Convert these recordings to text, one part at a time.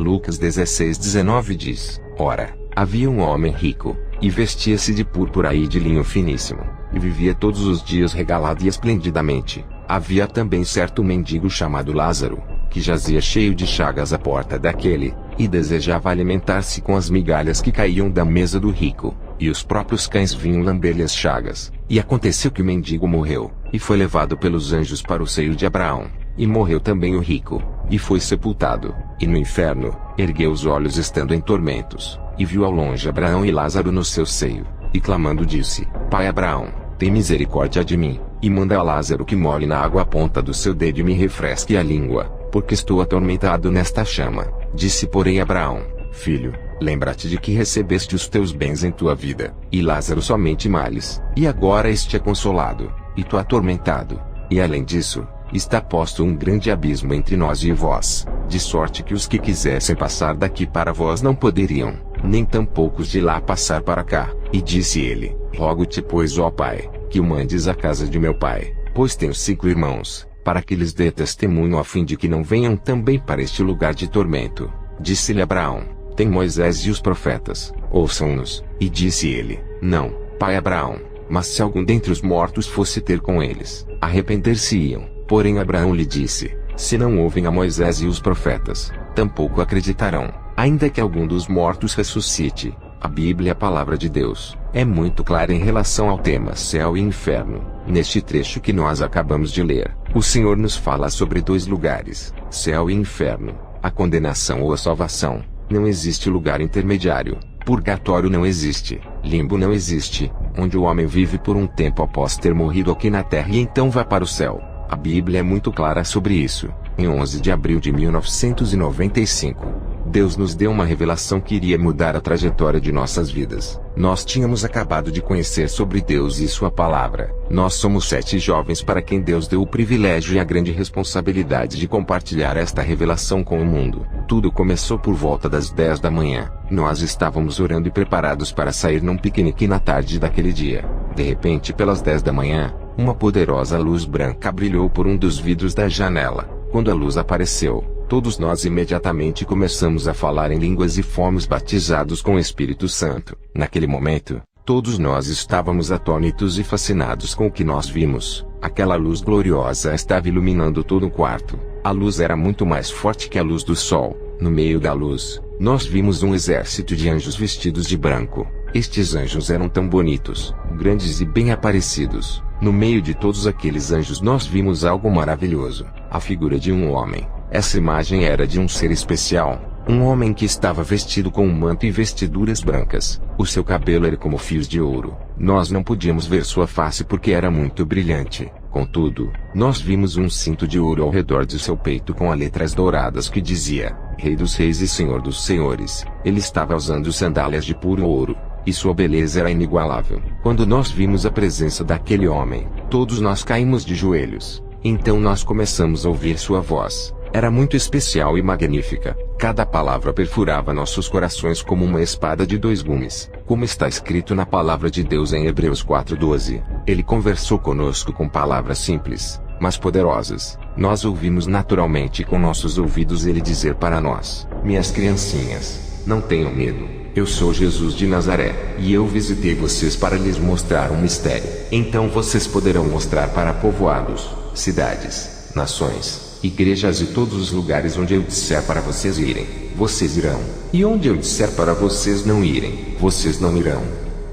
Lucas 16:19 diz: Ora, havia um homem rico, e vestia-se de púrpura e de linho finíssimo, e vivia todos os dias regalado e esplendidamente. Havia também certo mendigo chamado Lázaro, que jazia cheio de chagas à porta daquele, e desejava alimentar-se com as migalhas que caíam da mesa do rico, e os próprios cães vinham lamber-lhe as chagas. E aconteceu que o mendigo morreu, e foi levado pelos anjos para o seio de Abraão. E morreu também o rico, e foi sepultado, e no inferno, ergueu os olhos estando em tormentos, e viu ao longe Abraão e Lázaro no seu seio, e clamando disse: Pai Abraão, tem misericórdia de mim, e manda a Lázaro que molhe na água a ponta do seu dedo e me refresque a língua, porque estou atormentado nesta chama. Disse porém Abraão: Filho, lembra-te de que recebeste os teus bens em tua vida, e Lázaro somente males, e agora este é consolado, e tu atormentado. E além disso, está posto um grande abismo entre nós e vós, de sorte que os que quisessem passar daqui para vós não poderiam, nem tampouco os de lá passar para cá. E disse ele: Rogo-te, pois, ó Pai, que o mandes à casa de meu pai, pois tenho 5 irmãos, para que lhes dê testemunho a fim de que não venham também para este lugar de tormento. Disse-lhe Abraão: Tem Moisés e os profetas, ouçam-nos. E disse ele: Não, pai Abraão, mas se algum dentre os mortos fosse ter com eles, arrepender-se-iam. Porém Abraão lhe disse: Se não ouvem a Moisés e os profetas, tampouco acreditarão, ainda que algum dos mortos ressuscite. A Bíblia, a palavra de Deus, é muito clara em relação ao tema céu e inferno. Neste trecho que nós acabamos de ler, o Senhor nos fala sobre 2 lugares, céu e inferno, a condenação ou a salvação. Não existe lugar intermediário. Purgatório não existe, limbo não existe, onde o homem vive por um tempo após ter morrido aqui na terra e então vai para o céu. A Bíblia é muito clara sobre isso. Em 11 de abril de 1995, Deus nos deu uma revelação que iria mudar a trajetória de nossas vidas. Nós tínhamos acabado de conhecer sobre Deus e sua palavra. Nós somos 7 jovens para quem Deus deu o privilégio e a grande responsabilidade de compartilhar esta revelação com o mundo. Tudo começou por volta das 10 da manhã. Nós estávamos orando e preparados para sair num piquenique na tarde daquele dia. De repente, pelas 10 da manhã, uma poderosa luz branca brilhou por um dos vidros da janela. Quando a luz apareceu, todos nós imediatamente começamos a falar em línguas e fomos batizados com o Espírito Santo. Naquele momento, todos nós estávamos atônitos e fascinados com o que nós vimos. Aquela luz gloriosa estava iluminando todo o quarto. A luz era muito mais forte que a luz do sol. No meio da luz, nós vimos um exército de anjos vestidos de branco. Estes anjos eram tão bonitos, grandes e bem aparecidos. No meio de todos aqueles anjos nós vimos algo maravilhoso, a figura de um homem. Essa imagem era de um ser especial, um homem que estava vestido com um manto e vestiduras brancas. O seu cabelo era como fios de ouro. Nós não podíamos ver sua face porque era muito brilhante. Contudo, nós vimos um cinto de ouro ao redor de seu peito com letras douradas que dizia: Rei dos Reis e Senhor dos Senhores. Ele estava usando sandálias de puro ouro, e sua beleza era inigualável. Quando nós vimos a presença daquele homem, todos nós caímos de joelhos. Então nós começamos a ouvir sua voz. Era muito especial e magnífica. Cada palavra perfurava nossos corações como uma espada de 2 gumes. Como está escrito na palavra de Deus em Hebreus 4:12. Ele conversou conosco com palavras simples, mas poderosas. Nós ouvimos naturalmente com nossos ouvidos ele dizer para nós: Minhas criancinhas, não tenham medo. Eu sou Jesus de Nazaré, e eu visitei vocês para lhes mostrar um mistério. Então vocês poderão mostrar para povoados, cidades, nações, igrejas e todos os lugares onde eu disser para vocês irem, vocês irão. E onde eu disser para vocês não irem, vocês não irão.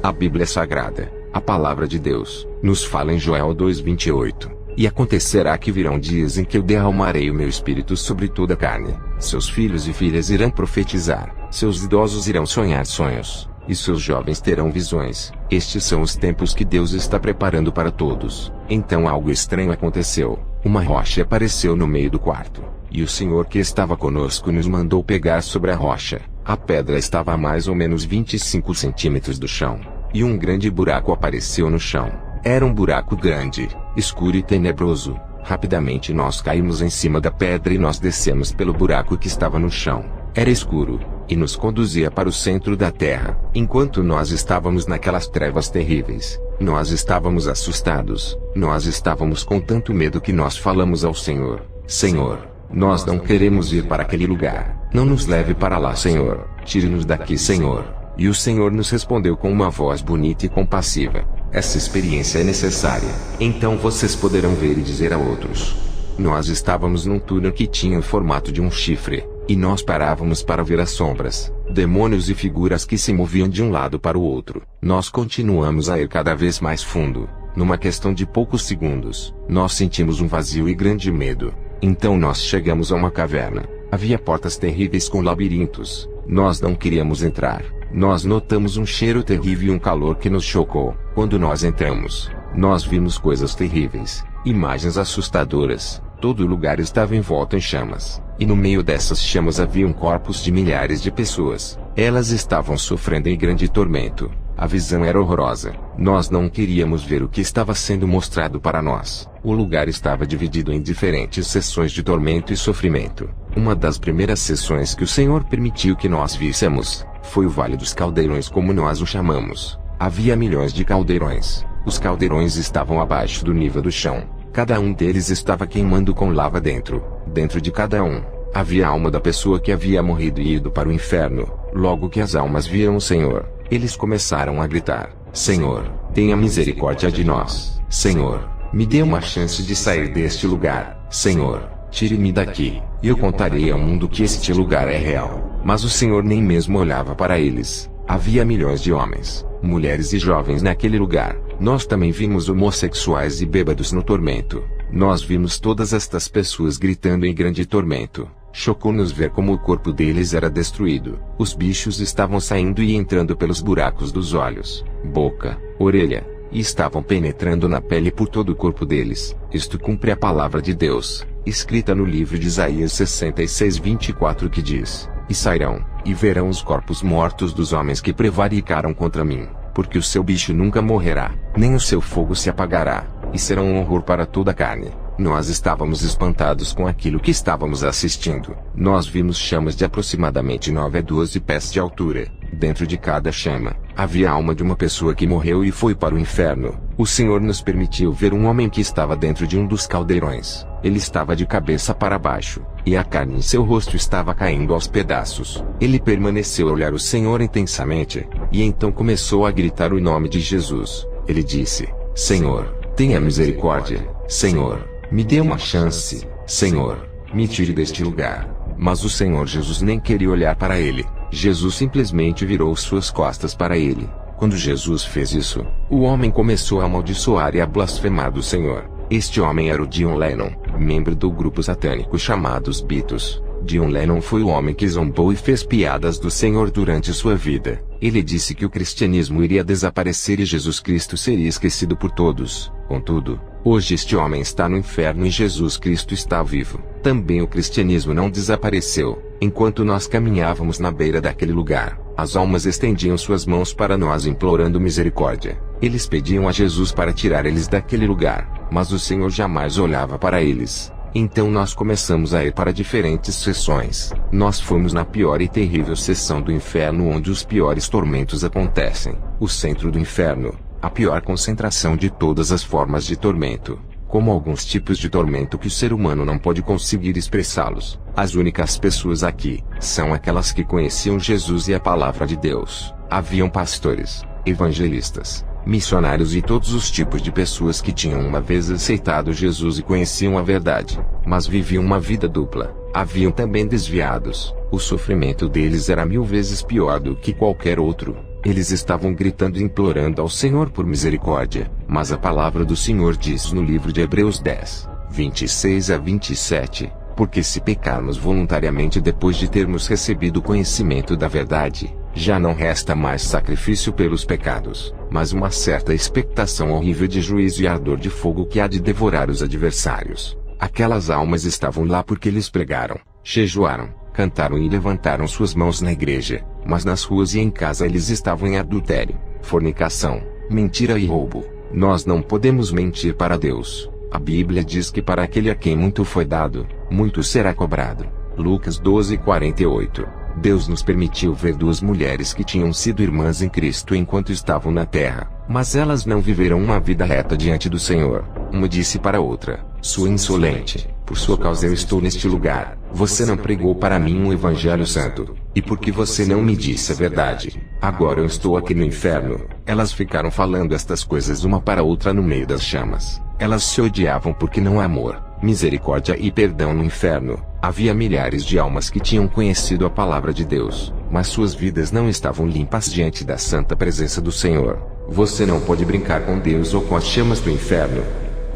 A Bíblia Sagrada, a palavra de Deus, nos fala em Joel 2:28. E acontecerá que virão dias em que eu derramarei o meu espírito sobre toda a carne. Seus filhos e filhas irão profetizar, seus idosos irão sonhar sonhos, e seus jovens terão visões. Estes são os tempos que Deus está preparando para todos. Então algo estranho aconteceu. Uma rocha apareceu no meio do quarto, e o Senhor que estava conosco nos mandou pegar sobre a rocha. A pedra estava a mais ou menos 25 centímetros do chão, e um grande buraco apareceu no chão. Era um buraco grande, escuro e tenebroso. Rapidamente nós caímos em cima da pedra e nós descemos pelo buraco que estava no chão. Era escuro, e nos conduzia para o centro da terra. Enquanto nós estávamos naquelas trevas terríveis, nós estávamos assustados. Nós estávamos com tanto medo que nós falamos ao Senhor: Senhor, nós não queremos ir para aquele lugar. Não nos leve para lá, Senhor. Tire-nos daqui, Senhor. E o Senhor nos respondeu com uma voz bonita e compassiva: essa experiência é necessária. Então vocês poderão ver e dizer a outros. Nós estávamos num túnel que tinha o formato de um chifre, e nós parávamos para ver as sombras, demônios e figuras que se moviam de um lado para o outro. Nós continuamos a ir cada vez mais fundo. Numa questão de poucos segundos, nós sentimos um vazio e grande medo. Então nós chegamos a uma caverna. Havia portas terríveis com labirintos. Nós não queríamos entrar. Nós notamos um cheiro terrível e um calor que nos chocou. Quando nós entramos, nós vimos coisas terríveis, imagens assustadoras. Todo lugar estava envolto em chamas, e no meio dessas chamas haviam corpos de milhares de pessoas. Elas estavam sofrendo em grande tormento. A visão era horrorosa. Nós não queríamos ver o que estava sendo mostrado para nós. O lugar estava dividido em diferentes sessões de tormento e sofrimento. Uma das primeiras sessões que o Senhor permitiu que nós víssemos foi o Vale dos Caldeirões, como nós o chamamos. Havia milhões de caldeirões. Os caldeirões estavam abaixo do nível do chão. Cada um deles estava queimando com lava dentro. Dentro de cada um havia a alma da pessoa que havia morrido e ido para o inferno. Logo que as almas viram o Senhor, eles começaram a gritar: Senhor, tenha misericórdia de nós. Senhor, me dê uma chance de sair deste lugar. Senhor, tire-me daqui. Eu contarei ao mundo que este lugar é real. Mas o Senhor nem mesmo olhava para eles. Havia milhões de homens, mulheres e jovens naquele lugar. Nós também vimos homossexuais e bêbados no tormento. Nós vimos todas estas pessoas gritando em grande tormento. Chocou-nos ver como o corpo deles era destruído. Os bichos estavam saindo e entrando pelos buracos dos olhos, boca, orelha, e estavam penetrando na pele por todo o corpo deles. Isto cumpre a palavra de Deus, escrita no livro de Isaías 66:24, que diz: e sairão, e verão os corpos mortos dos homens que prevaricaram contra mim, porque o seu bicho nunca morrerá, nem o seu fogo se apagará, e serão um horror para toda a carne. Nós estávamos espantados com aquilo que estávamos assistindo. Nós vimos chamas de aproximadamente 9 a 12 pés de altura. Dentro de cada chama, havia a alma de uma pessoa que morreu e foi para o inferno. O Senhor nos permitiu ver um homem que estava dentro de um dos caldeirões. Ele estava de cabeça para baixo, e a carne em seu rosto estava caindo aos pedaços. Ele permaneceu a olhar o Senhor intensamente, e então começou a gritar o nome de Jesus. Ele disse: Senhor, tenha misericórdia. Senhor, me dê uma chance. Senhor, me tire deste lugar. Mas o Senhor Jesus nem queria olhar para ele. Jesus simplesmente virou suas costas para ele. Quando Jesus fez isso, o homem começou a amaldiçoar e a blasfemar do Senhor. Este homem era o John Lennon, membro do grupo satânico chamado os Beatles. John Lennon foi o homem que zombou e fez piadas do Senhor durante sua vida. Ele disse que o cristianismo iria desaparecer e Jesus Cristo seria esquecido por todos. Contudo, hoje este homem está no inferno e Jesus Cristo está vivo. Também o cristianismo não desapareceu. Enquanto nós caminhávamos na beira daquele lugar, as almas estendiam suas mãos para nós implorando misericórdia. Eles pediam a Jesus para tirar eles daquele lugar, mas o Senhor jamais olhava para eles. Então nós começamos a ir para diferentes sessões. Nós fomos na pior e terrível sessão do inferno, onde os piores tormentos acontecem. O centro do inferno, a pior concentração de todas as formas de tormento. Como alguns tipos de tormento que o ser humano não pode conseguir expressá-los. As únicas pessoas aqui são aquelas que conheciam Jesus e a palavra de Deus. Haviam pastores, evangelistas, missionários e todos os tipos de pessoas que tinham uma vez aceitado Jesus e conheciam a verdade, mas viviam uma vida dupla. Haviam também desviados. O sofrimento deles era 1000 vezes pior do que qualquer outro. Eles estavam gritando e implorando ao Senhor por misericórdia, mas a palavra do Senhor diz no livro de Hebreus 10, 26 a 27, porque se pecarmos voluntariamente depois de termos recebido o conhecimento da verdade, já não resta mais sacrifício pelos pecados, mas uma certa expectação horrível de juízo e ardor de fogo que há de devorar os adversários. Aquelas almas estavam lá porque eles pregaram, jejuaram, cantaram e levantaram suas mãos na igreja, mas nas ruas e em casa eles estavam em adultério, fornicação, mentira e roubo. Nós não podemos mentir para Deus. A Bíblia diz que para aquele a quem muito foi dado, muito será cobrado. Lucas 12:48. Deus nos permitiu ver 2 mulheres que tinham sido irmãs em Cristo enquanto estavam na terra, mas elas não viveram uma vida reta diante do Senhor. Uma disse para a outra: sua insolente, Por sua causa eu estou neste lugar. Você não pregou para mim um evangelho santo. E porque você não me disse a verdade, agora eu estou aqui no inferno. Elas ficaram falando estas coisas uma para outra no meio das chamas. Elas se odiavam porque não há amor, misericórdia e perdão no inferno. Havia milhares de almas que tinham conhecido a palavra de Deus, mas suas vidas não estavam limpas diante da santa presença do Senhor. Você não pode brincar com Deus ou com as chamas do inferno,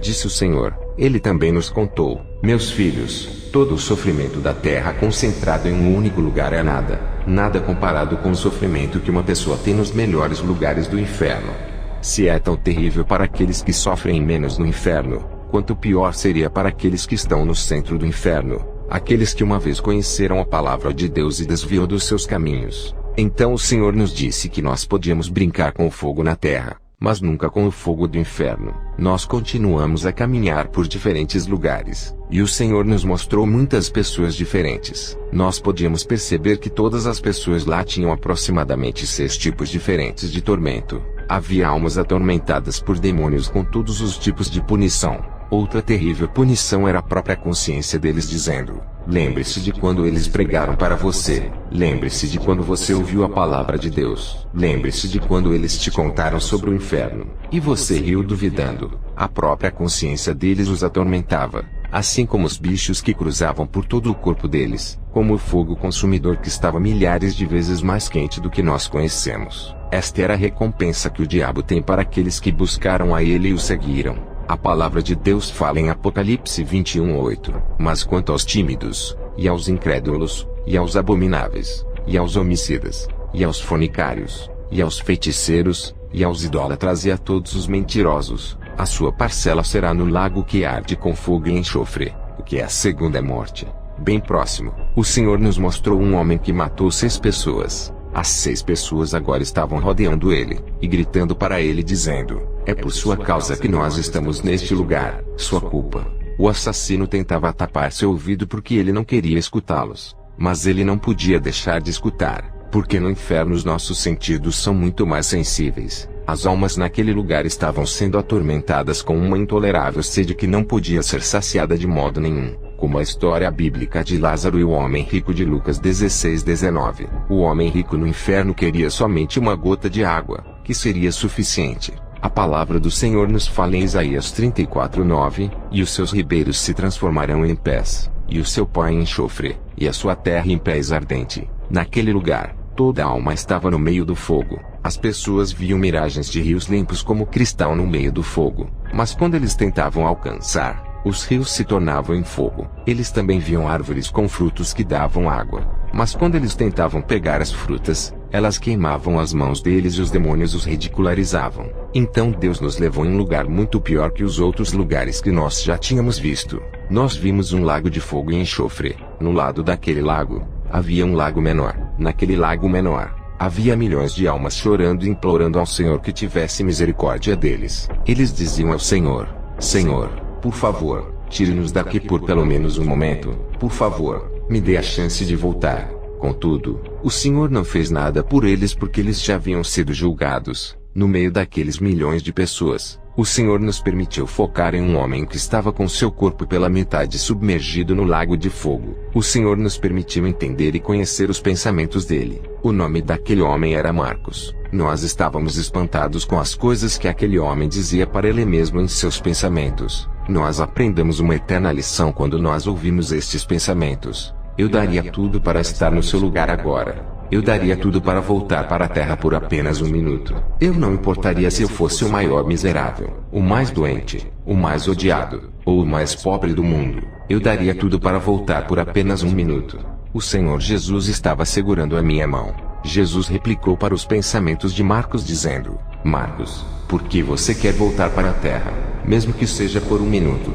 disse o Senhor. Ele também nos contou: meus filhos, todo o sofrimento da terra concentrado em um único lugar é nada, nada comparado com o sofrimento que uma pessoa tem nos melhores lugares do inferno. Se é tão terrível para aqueles que sofrem menos no inferno, quanto pior seria para aqueles que estão no centro do inferno, aqueles que uma vez conheceram a palavra de Deus e desviou dos seus caminhos. Então o Senhor nos disse que nós podíamos brincar com o fogo na terra, mas nunca com o fogo do inferno. Nós continuamos a caminhar por diferentes lugares, e o Senhor nos mostrou muitas pessoas diferentes. Nós podíamos perceber que todas as pessoas lá tinham aproximadamente 6 tipos diferentes de tormento. Havia almas atormentadas por demônios com todos os tipos de punição. Outra terrível punição era a própria consciência deles dizendo: lembre-se de quando eles pregaram para você. Lembre-se de quando você ouviu a palavra de Deus. Lembre-se de quando eles te contaram sobre o inferno, e você riu duvidando. A própria consciência deles os atormentava, assim como os bichos que cruzavam por todo o corpo deles, como o fogo consumidor que estava milhares de vezes mais quente do que nós conhecemos. Esta era a recompensa que o diabo tem para aqueles que buscaram a ele e o seguiram. A palavra de Deus fala em Apocalipse 21:8. Mas quanto aos tímidos, e aos incrédulos, e aos abomináveis, e aos homicidas, e aos fornicários, e aos feiticeiros, e aos idólatras e a todos os mentirosos, a sua parcela será no lago que arde com fogo e enxofre, o que é a segunda morte. Bem próximo, o Senhor nos mostrou um homem que matou 6 pessoas. As 6 pessoas agora estavam rodeando ele, e gritando para ele dizendo: é por sua causa que nós estamos neste lugar, sua culpa. O assassino tentava tapar seu ouvido porque ele não queria escutá-los. Mas ele não podia deixar de escutar, porque no inferno os nossos sentidos são muito mais sensíveis. As almas naquele lugar estavam sendo atormentadas com uma intolerável sede que não podia ser saciada de modo nenhum, como a história bíblica de Lázaro e o homem rico de Lucas 16:19. O homem rico no inferno queria somente uma gota de água, que seria suficiente. A palavra do Senhor nos fala em Isaías 34:9, e os seus ribeiros se transformarão em pés, e o seu pó em enxofre, e a sua terra em pés ardente. Naquele lugar, toda a alma estava no meio do fogo. As pessoas viam miragens de rios limpos como cristal no meio do fogo, mas quando eles tentavam alcançar, os rios se tornavam em fogo. Eles também viam árvores com frutos que davam água, mas quando eles tentavam pegar as frutas, elas queimavam as mãos deles e os demônios os ridicularizavam. Então Deus nos levou em um lugar muito pior que os outros lugares que nós já tínhamos visto. Nós vimos um lago de fogo e enxofre. No lado daquele lago, havia um lago menor. Naquele lago menor, havia milhões de almas chorando e implorando ao Senhor que tivesse misericórdia deles. Eles diziam ao Senhor: Senhor, por favor, tire-nos daqui por pelo menos um momento. Por favor, me dê a chance de voltar. Contudo, o Senhor não fez nada por eles porque eles já haviam sido julgados. No meio daqueles milhões de pessoas, o Senhor nos permitiu focar em um homem que estava com seu corpo pela metade submergido no lago de fogo. O Senhor nos permitiu entender e conhecer os pensamentos dele. O nome daquele homem era Marcos. Nós estávamos espantados com as coisas que aquele homem dizia para ele mesmo em seus pensamentos. Nós aprendemos uma eterna lição quando nós ouvimos estes pensamentos. Eu daria tudo para estar no seu lugar agora. Eu daria tudo para voltar para a terra por apenas um minuto. Eu não importaria se eu fosse o maior miserável, o mais doente, o mais odiado, ou o mais pobre do mundo. Eu daria tudo para voltar por apenas um minuto. O Senhor Jesus estava segurando a minha mão. Jesus replicou para os pensamentos de Marcos dizendo: Marcos, por que você quer voltar para a terra, mesmo que seja por um minuto?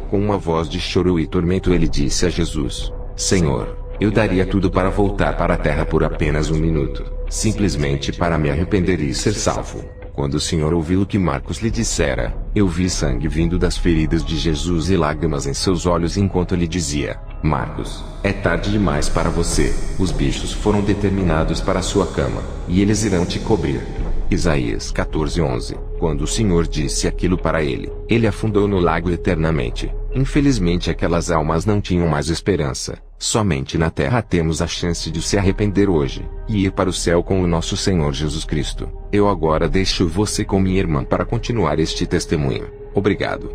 Com uma voz de choro e tormento ele disse a Jesus: Senhor, eu daria tudo para voltar para a terra por apenas um minuto, simplesmente para me arrepender e ser salvo. Quando o Senhor ouviu o que Marcos lhe dissera, eu vi sangue vindo das feridas de Jesus e lágrimas em seus olhos enquanto lhe dizia: Marcos, é tarde demais para você. Os bichos foram determinados para a sua cama, e eles irão te cobrir. Isaías 14:11. Quando o Senhor disse aquilo para ele, ele afundou no lago eternamente. Infelizmente aquelas almas não tinham mais esperança. Somente na terra temos a chance de se arrepender hoje, e ir para o céu com o nosso Senhor Jesus Cristo. Eu agora deixo você com minha irmã para continuar este testemunho. Obrigado.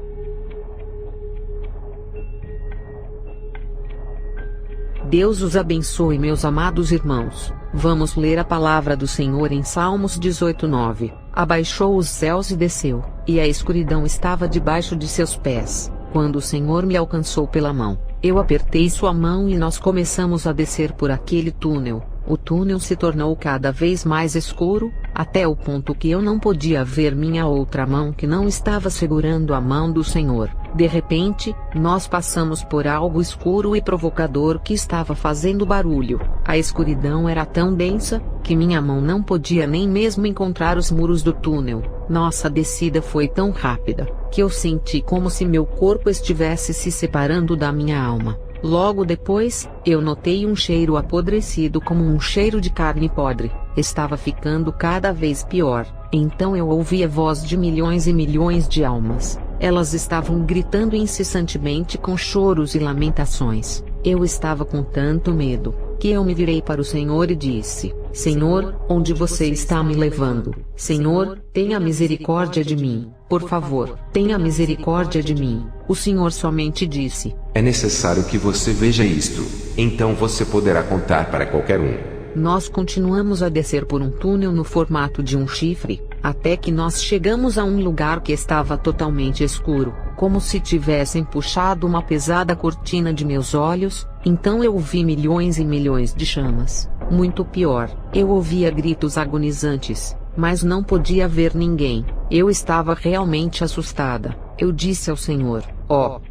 Deus os abençoe, meus amados irmãos. Vamos ler a palavra do Senhor em Salmos 18:9. Abaixou os céus e desceu, e a escuridão estava debaixo de seus pés. Quando o Senhor me alcançou pela mão, eu apertei sua mão e nós começamos a descer por aquele túnel. O túnel se tornou cada vez mais escuro, até o ponto que eu não podia ver minha outra mão que não estava segurando a mão do Senhor. De repente, nós passamos por algo escuro e provocador que estava fazendo barulho. A escuridão era tão densa, que minha mão não podia nem mesmo encontrar os muros do túnel. Nossa descida foi tão rápida, que eu senti como se meu corpo estivesse se separando da minha alma. Logo depois, eu notei um cheiro apodrecido como um cheiro de carne podre. Estava ficando cada vez pior. Então eu ouvi a voz de milhões e milhões de almas. Elas estavam gritando incessantemente com choros e lamentações. Eu estava com tanto medo, que eu me virei para o Senhor e disse: Senhor, onde você está me levando? Senhor, tenha misericórdia de mim. Por favor, tenha misericórdia de mim. O Senhor somente disse: É necessário que você veja isto. Então você poderá contar para qualquer um. Nós continuamos a descer por um túnel no formato de um chifre, até que nós chegamos a um lugar que estava totalmente escuro, como se tivessem puxado uma pesada cortina de meus olhos. Então eu vi milhões e milhões de chamas. Muito pior, eu ouvia gritos agonizantes, mas não podia ver ninguém. Eu estava realmente assustada. Eu disse ao Senhor: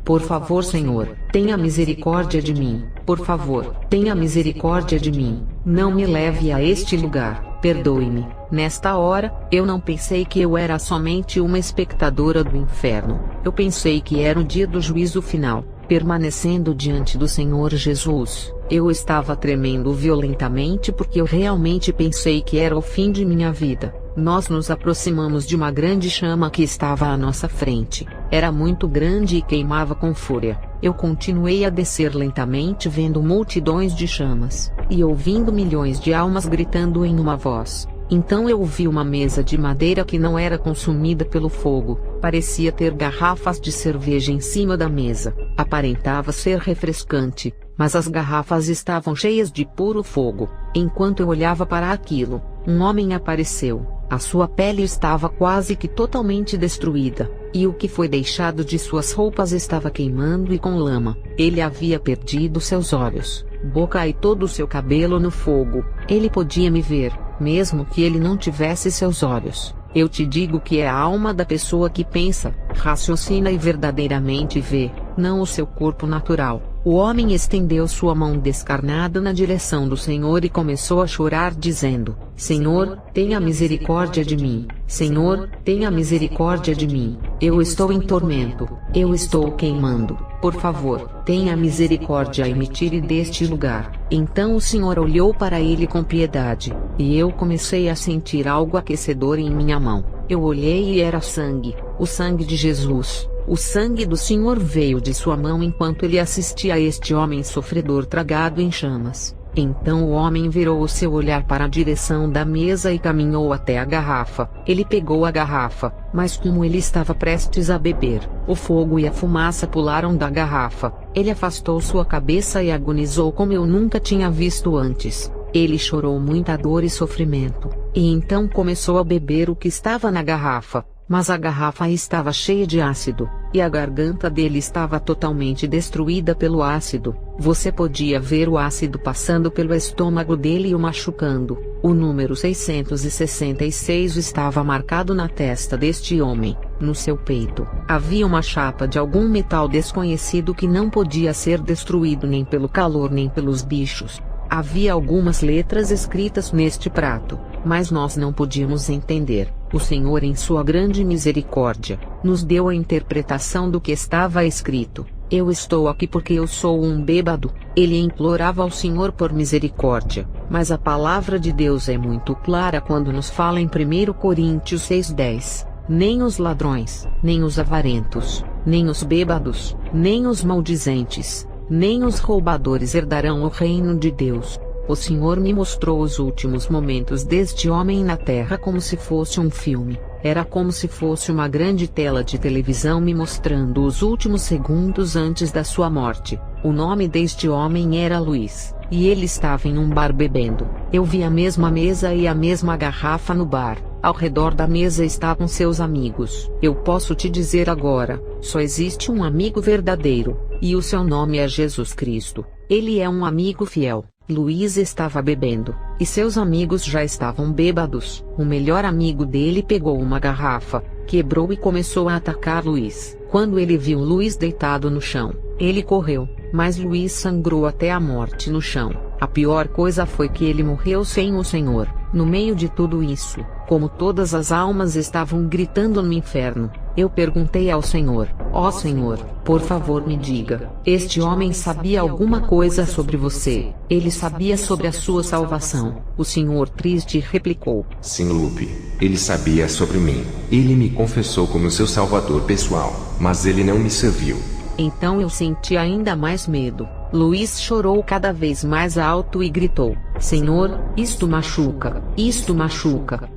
por favor, Senhor, tenha misericórdia de mim. Por favor, tenha misericórdia de mim. Não me leve a este lugar. Perdoe-me. Nesta hora, eu não pensei que eu era somente uma espectadora do inferno. Eu pensei que era o dia do juízo final. Permanecendo diante do Senhor Jesus, eu estava tremendo violentamente porque eu realmente pensei que era o fim de minha vida. Nós nos aproximamos de uma grande chama que estava à nossa frente. Era muito grande e queimava com fúria. Eu continuei a descer lentamente, vendo multidões de chamas, e ouvindo milhões de almas gritando em uma voz. Então eu vi uma mesa de madeira que não era consumida pelo fogo. Parecia ter garrafas de cerveja em cima da mesa. Aparentava ser refrescante, mas as garrafas estavam cheias de puro fogo. Enquanto eu olhava para aquilo, um homem apareceu. A sua pele estava quase que totalmente destruída, e o que foi deixado de suas roupas estava queimando e com lama. Ele havia perdido seus olhos, boca e todo o seu cabelo no fogo. Ele podia me ver, mesmo que ele não tivesse seus olhos. Eu te digo que é a alma da pessoa que pensa, raciocina e verdadeiramente vê, não o seu corpo natural. O homem estendeu sua mão descarnada na direção do Senhor e começou a chorar, dizendo: Senhor, tenha misericórdia de mim. Senhor, tenha misericórdia de mim. Eu estou em tormento. Eu estou queimando. Por favor, tenha misericórdia e me tire deste lugar. Então o Senhor olhou para ele com piedade, e eu comecei a sentir algo aquecedor em minha mão. Eu olhei e era sangue, o sangue de Jesus. O sangue do Senhor veio de sua mão enquanto ele assistia a este homem sofredor tragado em chamas. Então o homem virou o seu olhar para a direção da mesa e caminhou até a garrafa. Ele pegou a garrafa, mas como ele estava prestes a beber, o fogo e a fumaça pularam da garrafa. Ele afastou sua cabeça e agonizou como eu nunca tinha visto antes. Ele chorou muita dor e sofrimento, e então começou a beber o que estava na garrafa. Mas a garrafa estava cheia de ácido, e a garganta dele estava totalmente destruída pelo ácido. Você podia ver o ácido passando pelo estômago dele e o machucando. O número 666 estava marcado na testa deste homem. No seu peito, havia uma chapa de algum metal desconhecido que não podia ser destruído nem pelo calor nem pelos bichos. Havia algumas letras escritas neste prato, mas nós não podíamos entender. O Senhor, em sua grande misericórdia, nos deu a interpretação do que estava escrito. Eu estou aqui porque eu sou um bêbado. Ele implorava ao Senhor por misericórdia, mas a palavra de Deus é muito clara quando nos fala em 1 Coríntios 6:10. Nem os ladrões, nem os avarentos, nem os bêbados, nem os maldizentes, nem os roubadores herdarão o reino de Deus. O Senhor me mostrou os últimos momentos deste homem na terra como se fosse um filme. Era como se fosse uma grande tela de televisão me mostrando os últimos segundos antes da sua morte. O nome deste homem era Luiz, e ele estava em um bar bebendo. Eu vi a mesma mesa e a mesma garrafa no bar. Ao redor da mesa estavam seus amigos. Eu posso te dizer agora, só existe um amigo verdadeiro, e o seu nome é Jesus Cristo. Ele é um amigo fiel. Luiz estava bebendo, e seus amigos já estavam bêbados. O melhor amigo dele pegou uma garrafa, quebrou e começou a atacar Luiz. Quando ele viu Luiz deitado no chão, ele correu, mas Luiz sangrou até a morte no chão. A pior coisa foi que ele morreu sem o Senhor. No meio de tudo isso, como todas as almas estavam gritando no inferno, eu perguntei ao Senhor: ó Senhor, por favor me diga, este homem sabia alguma coisa sobre você? Ele sabia sobre a sua salvação? O Senhor triste replicou: sim, Lupe, ele sabia sobre mim. Ele me confessou como seu salvador pessoal, mas ele não me serviu. Então eu senti ainda mais medo. Luiz chorou cada vez mais alto e gritou: Senhor, isto machuca,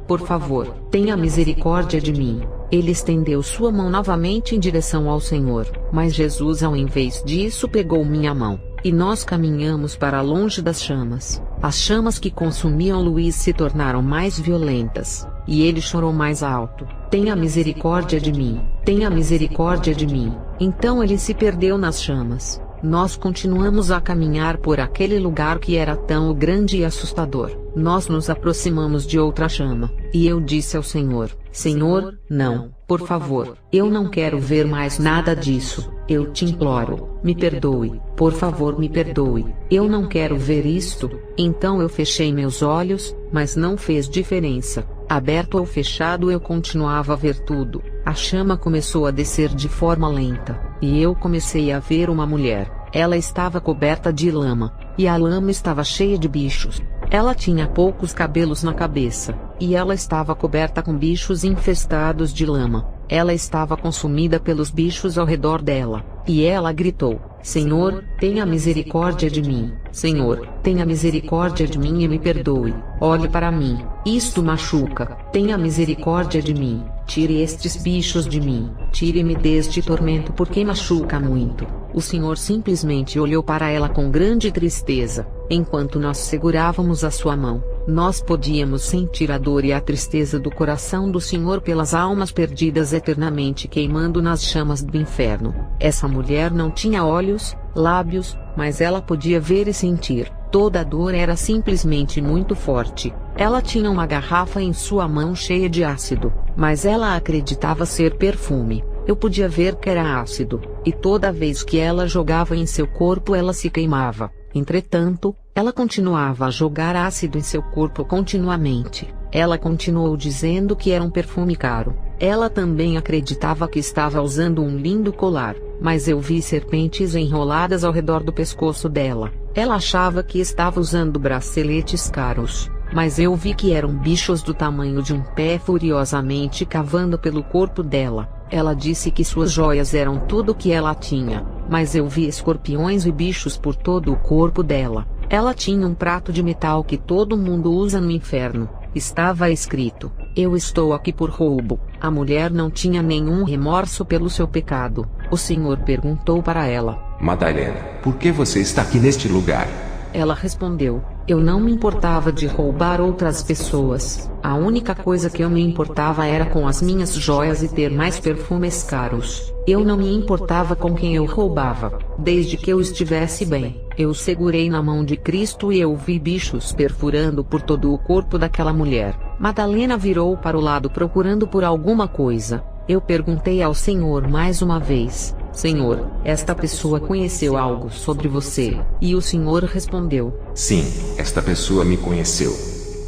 por favor, tenha misericórdia de mim. Ele estendeu sua mão novamente em direção ao Senhor, mas Jesus ao invés disso pegou minha mão, e nós caminhamos para longe das chamas. As chamas que consumiam Luiz se tornaram mais violentas, e ele chorou mais alto: tenha misericórdia de mim, tenha misericórdia de mim. Então ele se perdeu nas chamas. Nós continuamos a caminhar por aquele lugar que era tão grande e assustador. Nós nos aproximamos de outra chama, e eu disse ao Senhor: Senhor, não, por favor, eu não quero ver mais nada disso. Eu te imploro, me perdoe, por favor me perdoe, eu não quero ver isto. Então eu fechei meus olhos, mas não fez diferença. Aberto ou fechado eu continuava a ver tudo. A chama começou a descer de forma lenta, e eu comecei a ver uma mulher. Ela estava coberta de lama, e a lama estava cheia de bichos. Ela tinha poucos cabelos na cabeça, e ela estava coberta com bichos infestados de lama. Ela estava consumida pelos bichos ao redor dela, e ela gritou: Senhor, tenha misericórdia de mim. Senhor, tenha misericórdia de mim e me perdoe. Olhe para mim, isto machuca. Tenha misericórdia de mim. Tire estes bichos de mim. Tire-me deste tormento porque machuca muito. O Senhor simplesmente olhou para ela com grande tristeza. Enquanto nós segurávamos a sua mão, nós podíamos sentir a dor e a tristeza do coração do Senhor pelas almas perdidas eternamente queimando nas chamas do inferno. Essa mulher não tinha olhos, lábios, mas ela podia ver e sentir. Toda a dor era simplesmente muito forte. Ela tinha uma garrafa em sua mão cheia de ácido, mas ela acreditava ser perfume. Eu podia ver que era ácido, e toda vez que ela jogava em seu corpo ela se queimava. Entretanto, ela continuava a jogar ácido em seu corpo continuamente. Ela continuou dizendo que era um perfume caro. Ela também acreditava que estava usando um lindo colar, mas eu vi serpentes enroladas ao redor do pescoço dela. Ela achava que estava usando braceletes caros, mas eu vi que eram bichos do tamanho de um pé furiosamente cavando pelo corpo dela. Ela disse que suas joias eram tudo o que ela tinha, mas eu vi escorpiões e bichos por todo o corpo dela. Ela tinha um prato de metal que todo mundo usa no inferno. Estava escrito: eu estou aqui por roubo. A mulher não tinha nenhum remorso pelo seu pecado. O Senhor perguntou para ela: Madalena, por que você está aqui neste lugar? Ela respondeu: eu não me importava de roubar outras pessoas. A única coisa que eu me importava era com as minhas joias e ter mais perfumes caros. Eu não me importava com quem eu roubava, desde que eu estivesse bem. Eu segurei na mão de Cristo e eu vi bichos perfurando por todo o corpo daquela mulher. Madalena virou para o lado procurando por alguma coisa. Eu perguntei ao Senhor mais uma vez: Senhor, esta pessoa conheceu algo sobre você? E o Senhor respondeu: sim, esta pessoa me conheceu.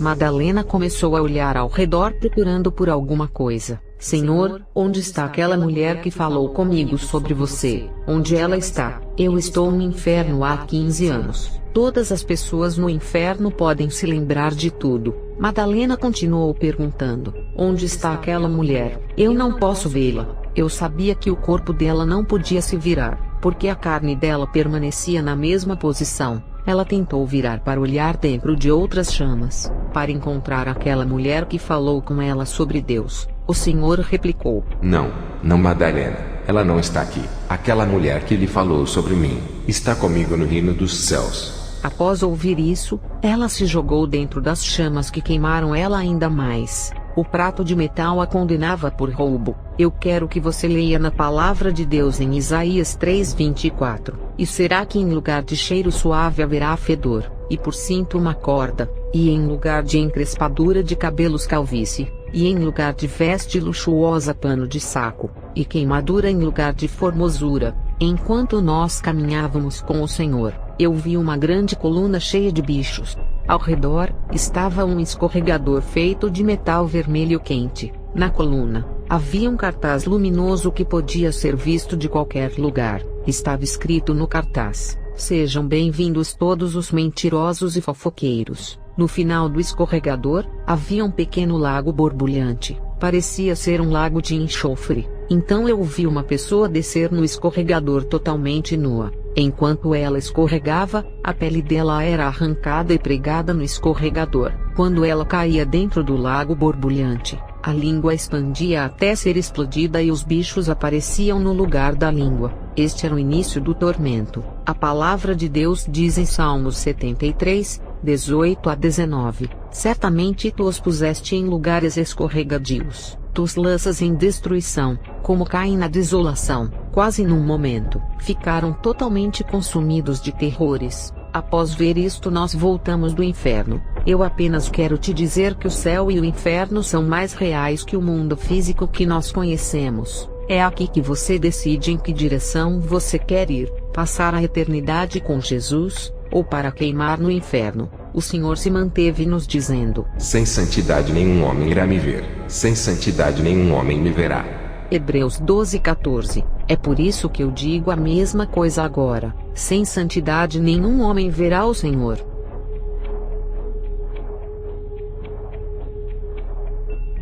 Madalena começou a olhar ao redor procurando por alguma coisa. Senhor, onde está aquela mulher que falou comigo sobre você? Onde ela está? Eu estou no inferno há 15 anos. Todas as pessoas no inferno podem se lembrar de tudo. Madalena continuou perguntando: onde está aquela mulher? Eu não posso vê-la. Eu sabia que o corpo dela não podia se virar, porque a carne dela permanecia na mesma posição. Ela tentou virar para olhar dentro de outras chamas, para encontrar aquela mulher que falou com ela sobre Deus. O Senhor replicou: Não, Madalena, ela não está aqui. Aquela mulher que lhe falou sobre mim, está comigo no reino dos céus. Após ouvir isso, ela se jogou dentro das chamas que queimaram ela ainda mais. O prato de metal a condenava por roubo. Eu quero que você leia na palavra de Deus em Isaías 3:24. E será que em lugar de cheiro suave haverá fedor, e por cinto uma corda, e em lugar de encrespadura de cabelos calvície, e em lugar de veste luxuosa pano de saco, e queimadura em lugar de formosura. Enquanto nós caminhávamos com o Senhor, eu vi uma grande coluna cheia de bichos. Ao redor, estava um escorregador feito de metal vermelho quente. Na coluna, havia um cartaz luminoso que podia ser visto de qualquer lugar. Estava escrito no cartaz: Sejam bem-vindos todos os mentirosos e fofoqueiros. No final do escorregador, havia um pequeno lago borbulhante. Parecia ser um lago de enxofre. Então eu vi uma pessoa descer no escorregador totalmente nua. Enquanto ela escorregava, a pele dela era arrancada e pregada no escorregador. Quando ela caía dentro do lago borbulhante, a língua expandia até ser explodida e os bichos apareciam no lugar da língua. Este era o início do tormento. A palavra de Deus diz em Salmos 73:18-19: Certamente tu os puseste em lugares escorregadios. Tu os lanças em destruição, como caem na desolação. Quase num momento, ficaram totalmente consumidos de terrores. Após ver isto, nós voltamos do inferno. Eu apenas quero te dizer que o céu e o inferno são mais reais que o mundo físico que nós conhecemos. É aqui que você decide em que direção você quer ir: passar a eternidade com Jesus, ou para queimar no inferno. O Senhor se manteve nos dizendo: Sem santidade nenhum homem irá me ver, sem santidade nenhum homem me verá. Hebreus 12:14. É por isso que eu digo a mesma coisa agora: sem santidade nenhum homem verá o Senhor.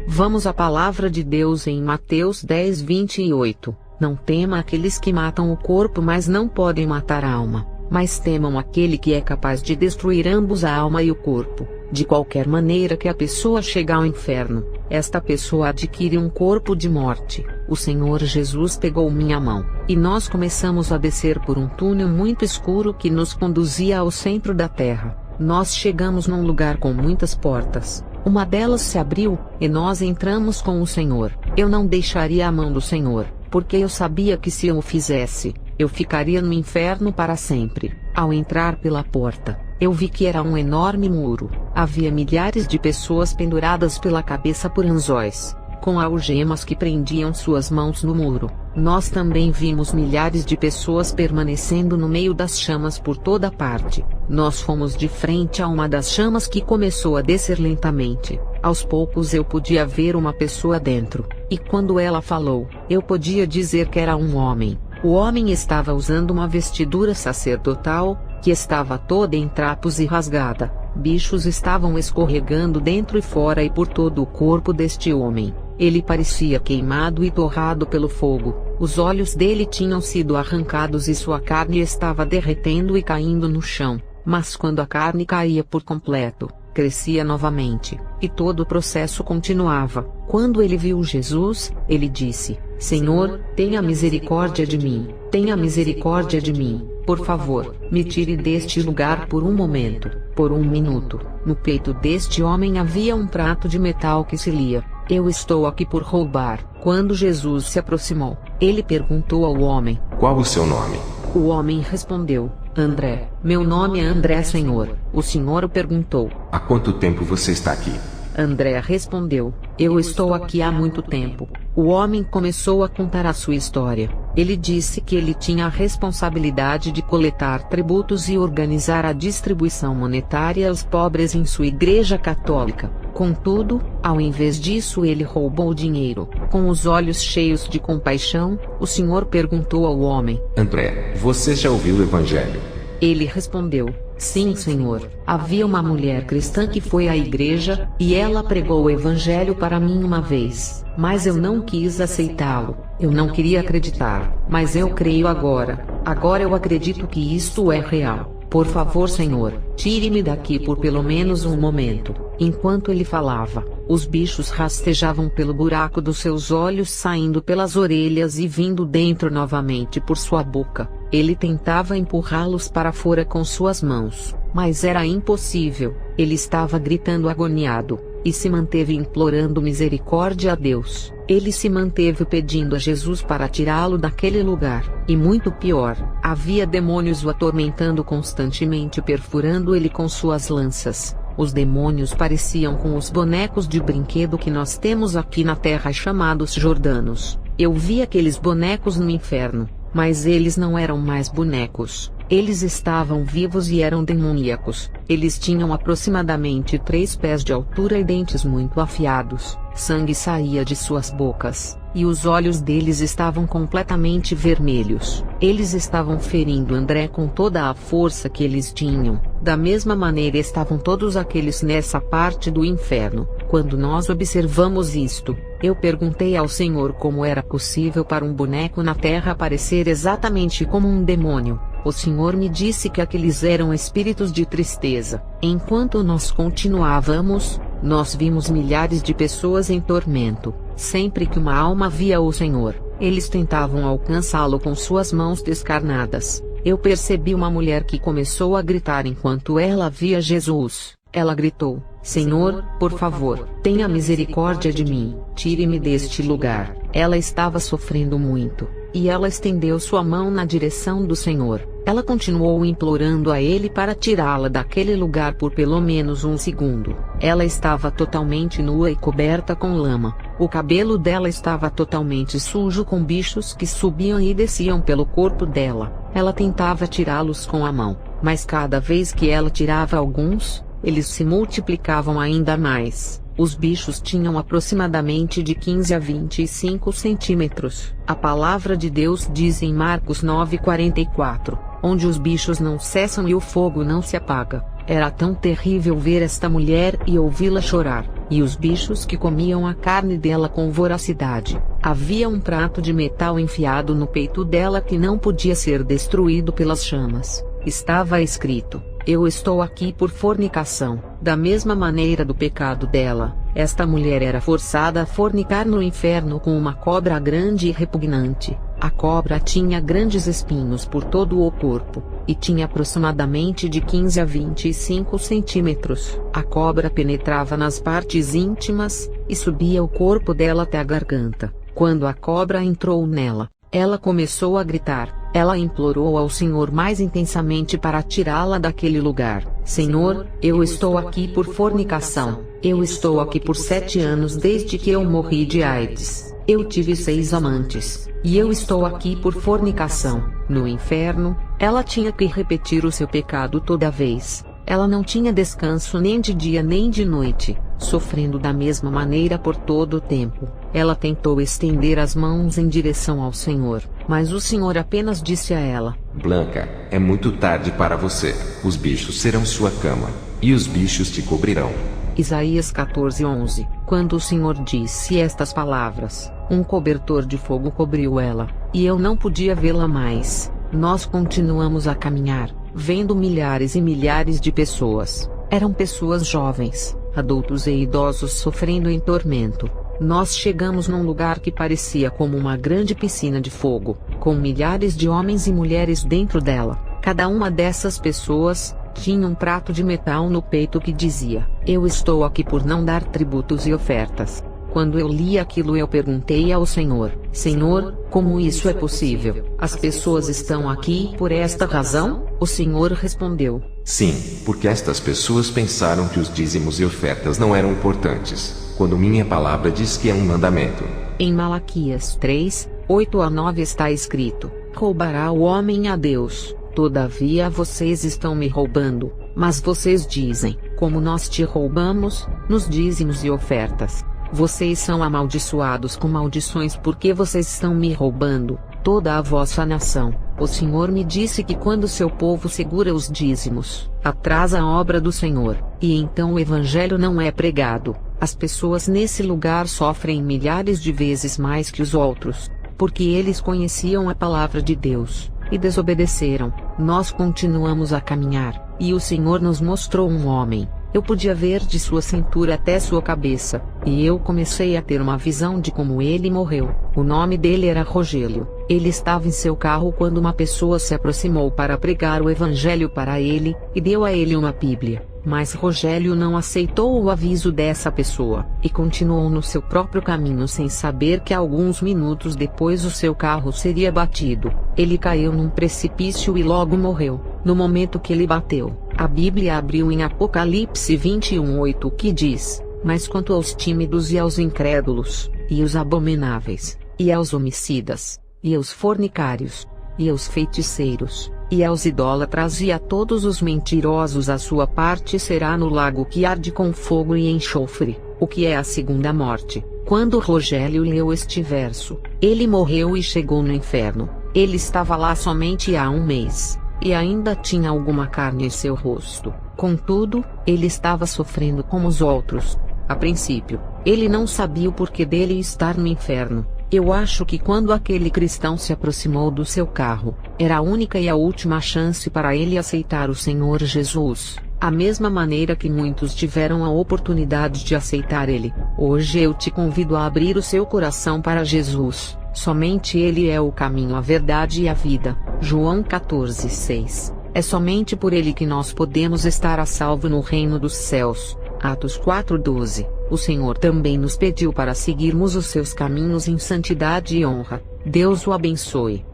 Vamos à palavra de Deus em Mateus 10:28. Não tema aqueles que matam o corpo, mas não podem matar a alma. Mas temam aquele que é capaz de destruir ambos, a alma e o corpo. De qualquer maneira que a pessoa chegue ao inferno, esta pessoa adquire um corpo de morte. O Senhor Jesus pegou minha mão, e nós começamos a descer por um túnel muito escuro que nos conduzia ao centro da terra. Nós chegamos num lugar com muitas portas. Uma delas se abriu, e nós entramos com o Senhor. Eu não deixaria a mão do Senhor, porque eu sabia que se eu o fizesse, eu ficaria no inferno para sempre. Ao entrar pela porta, eu vi que era um enorme muro. Havia milhares de pessoas penduradas pela cabeça por anzóis, com algemas que prendiam suas mãos no muro. Nós também vimos milhares de pessoas permanecendo no meio das chamas por toda parte. Nós fomos de frente a uma das chamas que começou a descer lentamente. Aos poucos eu podia ver uma pessoa dentro, e quando ela falou, eu podia dizer que era um homem. O homem estava usando uma vestidura sacerdotal, que estava toda em trapos e rasgada. Bichos estavam escorregando dentro e fora e por todo o corpo deste homem. Ele parecia queimado e torrado pelo fogo. Os olhos dele tinham sido arrancados e sua carne estava derretendo e caindo no chão. Mas quando a carne caía por completo, crescia novamente, e todo o processo continuava. Quando ele viu Jesus, ele disse: Senhor, tenha misericórdia de mim, tenha misericórdia de mim, por favor, me tire deste lugar por um momento, por um minuto. No peito deste homem havia um prato de metal que se lia: Eu estou aqui por roubar. Quando Jesus se aproximou, ele perguntou ao homem: Qual o seu nome? O homem respondeu: André. Meu nome é André, Senhor. O Senhor o perguntou: Há quanto tempo você está aqui? André respondeu: Eu estou aqui há muito tempo. O homem começou a contar a sua história. Ele disse que ele tinha a responsabilidade de coletar tributos e organizar a distribuição monetária aos pobres em sua igreja católica. Contudo, ao invés disso, ele roubou o dinheiro. Com os olhos cheios de compaixão, o Senhor perguntou ao homem: André, você já ouviu o Evangelho? Ele respondeu: Sim, Senhor. Havia uma mulher cristã que foi à igreja, e ela pregou o evangelho para mim uma vez, mas eu não quis aceitá-lo. Eu não queria acreditar, mas eu creio agora. Agora eu acredito que isto é real. Por favor, Senhor, tire-me daqui por pelo menos um momento. Enquanto ele falava, os bichos rastejavam pelo buraco dos seus olhos, saindo pelas orelhas e vindo dentro novamente por sua boca. Ele tentava empurrá-los para fora com suas mãos, mas era impossível. Ele estava gritando agoniado, e se manteve implorando misericórdia a Deus. Ele se manteve pedindo a Jesus para tirá-lo daquele lugar. E muito pior, havia demônios o atormentando constantemente, perfurando ele com suas lanças. Os demônios pareciam com os bonecos de brinquedo que nós temos aqui na terra chamados Jordanos. Eu vi aqueles bonecos no inferno, mas eles não eram mais bonecos. Eles estavam vivos e eram demoníacos. Eles tinham aproximadamente 3 pés de altura e dentes muito afiados. Sangue saía de suas bocas, e os olhos deles estavam completamente vermelhos. Eles estavam ferindo André com toda a força que eles tinham. Da mesma maneira estavam todos aqueles nessa parte do inferno. Quando nós observamos isto, eu perguntei ao Senhor como era possível para um boneco na terra aparecer exatamente como um demônio. O Senhor me disse que aqueles eram espíritos de tristeza. Enquanto nós continuávamos, nós vimos milhares de pessoas em tormento. Sempre que uma alma via o Senhor, eles tentavam alcançá-lo com suas mãos descarnadas. Eu percebi uma mulher que começou a gritar enquanto ela via Jesus. Ela gritou: Senhor, por favor, tenha misericórdia de mim, tire-me deste lugar. Ela estava sofrendo muito, e ela estendeu sua mão na direção do Senhor. Ela continuou implorando a ele para tirá-la daquele lugar por pelo menos um segundo. Ela estava totalmente nua e coberta com lama. O cabelo dela estava totalmente sujo com bichos que subiam e desciam pelo corpo dela. Ela tentava tirá-los com a mão, mas cada vez que ela tirava alguns, eles se multiplicavam ainda mais. Os bichos tinham aproximadamente de 15 a 25 centímetros. A palavra de Deus diz em Marcos 9:44, onde os bichos não cessam e o fogo não se apaga. Era tão terrível ver esta mulher e ouvi-la chorar, e os bichos que comiam a carne dela com voracidade. Havia um prato de metal enfiado no peito dela que não podia ser destruído pelas chamas. Estava escrito: Eu estou aqui por fornicação. Da mesma maneira do pecado dela, esta mulher era forçada a fornicar no inferno com uma cobra grande e repugnante. A cobra tinha grandes espinhos por todo o corpo, e tinha aproximadamente de 15 a 25 centímetros. A cobra penetrava nas partes íntimas, e subia o corpo dela até a garganta. Quando a cobra entrou nela, ela começou a gritar. Ela implorou ao Senhor mais intensamente para tirá-la daquele lugar. Senhor, eu estou aqui por fornicação. Eu estou aqui por 7 anos desde que eu morri de AIDS. Eu tive 6 amantes. E eu estou aqui por fornicação. No inferno, ela tinha que repetir o seu pecado toda vez. Ela não tinha descanso nem de dia nem de noite, sofrendo da mesma maneira por todo o tempo. Ela tentou estender as mãos em direção ao Senhor, mas o Senhor apenas disse a ela: Blanca, é muito tarde para você. Os bichos serão sua cama, e os bichos te cobrirão. Isaías 14:11. Quando o Senhor disse estas palavras, um cobertor de fogo cobriu ela, e eu não podia vê-la mais. Nós continuamos a caminhar, vendo milhares e milhares de pessoas. Eram pessoas jovens, adultos e idosos sofrendo em tormento. Nós chegamos num lugar que parecia como uma grande piscina de fogo, com milhares de homens e mulheres dentro dela. Cada uma dessas pessoas tinha um prato de metal no peito que dizia: Eu estou aqui por não dar tributos e ofertas. Quando eu li aquilo, eu perguntei ao Senhor: Senhor, como isso é possível? As pessoas estão aqui por esta razão? O Senhor respondeu: Sim, porque estas pessoas pensaram que os dízimos e ofertas não eram importantes, quando minha palavra diz que é um mandamento. Em Malaquias 3:8-9 está escrito: Roubará o homem a Deus. Todavia vocês estão me roubando. Mas vocês dizem: Como nós te roubamos, nos dízimos e ofertas. Vocês são amaldiçoados com maldições porque vocês estão me roubando, toda a vossa nação. O Senhor me disse que quando seu povo segura os dízimos, atrasa a obra do Senhor, e então o evangelho não é pregado. As pessoas nesse lugar sofrem milhares de vezes mais que os outros, porque eles conheciam a palavra de Deus, e desobedeceram. Nós continuamos a caminhar, e o Senhor nos mostrou um homem. Eu podia ver de sua cintura até sua cabeça, e eu comecei a ter uma visão de como ele morreu. O nome dele era Rogélio. Ele estava em seu carro quando uma pessoa se aproximou para pregar o evangelho para ele, e deu a ele uma Bíblia. Mas Rogélio não aceitou o aviso dessa pessoa, e continuou no seu próprio caminho sem saber que alguns minutos depois o seu carro seria batido. Ele caiu num precipício e logo morreu. No momento que ele bateu, a Bíblia abriu em Apocalipse 21:8 que diz: "Mas quanto aos tímidos e aos incrédulos, e aos abomináveis, e aos homicidas, e aos fornicários, e aos feiticeiros, e aos idólatras e a todos os mentirosos, a sua parte será no lago que arde com fogo e enxofre, o que é a segunda morte." Quando Rogélio leu este verso, ele morreu e chegou no inferno. Ele estava lá somente há um mês, e ainda tinha alguma carne em seu rosto. Contudo, ele estava sofrendo como os outros. A princípio, ele não sabia o porquê dele estar no inferno. Eu acho que quando aquele cristão se aproximou do seu carro, era a única e a última chance para ele aceitar o Senhor Jesus, a mesma maneira que muitos tiveram a oportunidade de aceitar ele. Hoje eu te convido a abrir o seu coração para Jesus. Somente ele é o caminho, a verdade e a vida. João 14:6. É somente por ele que nós podemos estar a salvo no reino dos céus. Atos 4:12. O Senhor também nos pediu para seguirmos os seus caminhos em santidade e honra. Deus o abençoe.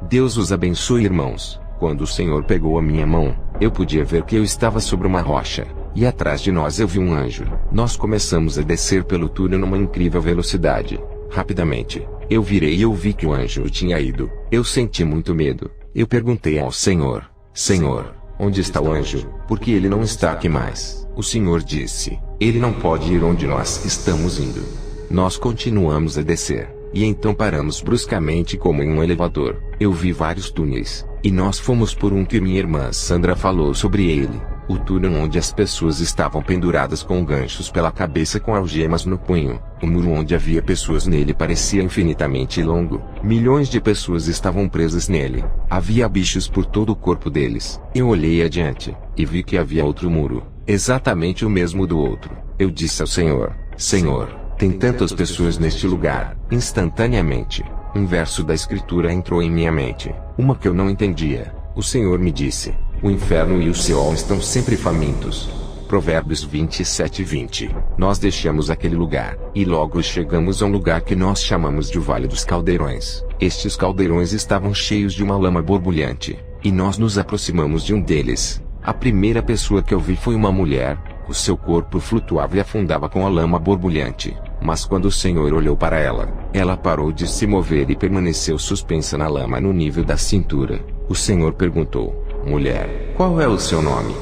Deus os abençoe, irmãos. Quando o Senhor pegou a minha mão, eu podia ver que eu estava sobre uma rocha, e atrás de nós eu vi um anjo. Nós começamos a descer pelo túnel numa incrível velocidade. Rapidamente, eu virei e eu vi que o anjo tinha ido. Eu senti muito medo. Eu perguntei ao Senhor: "Senhor, onde está o anjo? Porque ele não está aqui mais." O Senhor disse: "Ele não pode ir onde nós estamos indo." Nós continuamos a descer, e então paramos bruscamente como em um elevador. Eu vi vários túneis, e nós fomos por um que minha irmã Sandra falou sobre ele. O túnel onde as pessoas estavam penduradas com ganchos pela cabeça com algemas no punho. O muro onde havia pessoas nele parecia infinitamente longo. Milhões de pessoas estavam presas nele. Havia bichos por todo o corpo deles. Eu olhei adiante, e vi que havia outro muro, exatamente o mesmo do outro. Eu disse ao Senhor: "Senhor, tem tantas pessoas neste lugar." Instantaneamente, um verso da Escritura entrou em minha mente, uma que eu não entendia. O Senhor me disse: "O inferno e o Seol estão sempre famintos." Provérbios 27:20. Nós deixamos aquele lugar, e logo chegamos a um lugar que nós chamamos de o Vale dos Caldeirões. Estes caldeirões estavam cheios de uma lama borbulhante, e nós nos aproximamos de um deles. A primeira pessoa que eu vi foi uma mulher. O seu corpo flutuava e afundava com a lama borbulhante. Mas quando o Senhor olhou para ela, ela parou de se mover e permaneceu suspensa na lama no nível da cintura. O Senhor perguntou: "Mulher, qual é o seu nome?"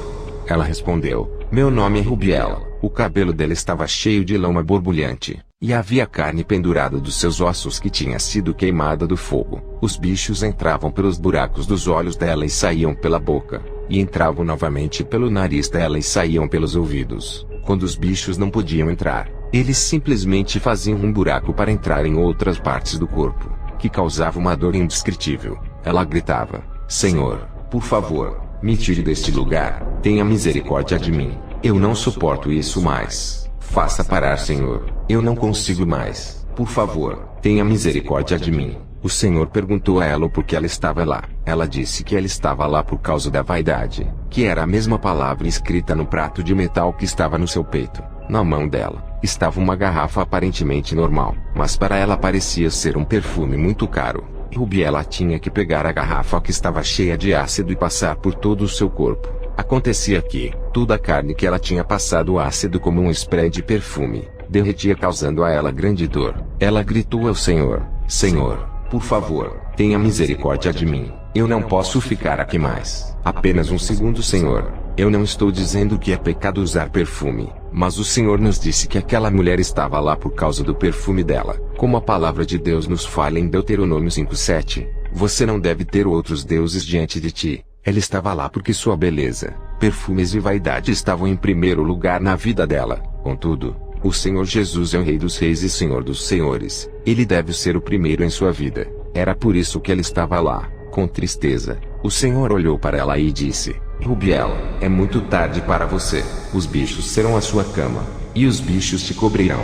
Ela respondeu: "Meu nome é Rubiela." O cabelo dela estava cheio de lama borbulhante, e havia carne pendurada dos seus ossos que tinha sido queimada do fogo. Os bichos entravam pelos buracos dos olhos dela e saíam pela boca, e entravam novamente pelo nariz dela e saíam pelos ouvidos. Quando os bichos não podiam entrar, eles simplesmente faziam um buraco para entrar em outras partes do corpo, que causava uma dor indescritível. Ela gritava: "Senhor, por favor, me tire deste lugar, tenha misericórdia de mim. Eu não suporto isso mais. Faça parar, Senhor. Eu não consigo mais. Por favor, tenha misericórdia de mim." O Senhor perguntou a ela por que ela estava lá. Ela disse que ela estava lá por causa da vaidade, que era a mesma palavra escrita no prato de metal que estava no seu peito. Na mão dela, estava uma garrafa aparentemente normal, mas para ela parecia ser um perfume muito caro. Rubiela tinha que pegar a garrafa que estava cheia de ácido e passar por todo o seu corpo. Acontecia que, toda a carne que ela tinha passado ácido como um spray de perfume, derretia causando a ela grande dor. Ela gritou ao Senhor: "Senhor, por favor, tenha misericórdia de mim. Eu não posso ficar aqui mais. Apenas um segundo, Senhor." Eu não estou dizendo que é pecado usar perfume, mas o Senhor nos disse que aquela mulher estava lá por causa do perfume dela. Como a palavra de Deus nos fala em Deuteronômio 5:7, você não deve ter outros deuses diante de ti. Ela estava lá porque sua beleza, perfumes e vaidade estavam em primeiro lugar na vida dela. Contudo, o Senhor Jesus é o Rei dos Reis e Senhor dos Senhores. Ele deve ser o primeiro em sua vida. Era por isso que ela estava lá, com tristeza. O Senhor olhou para ela e disse: Rubiel, é muito tarde para você. Os bichos serão a sua cama, e os bichos te cobrirão.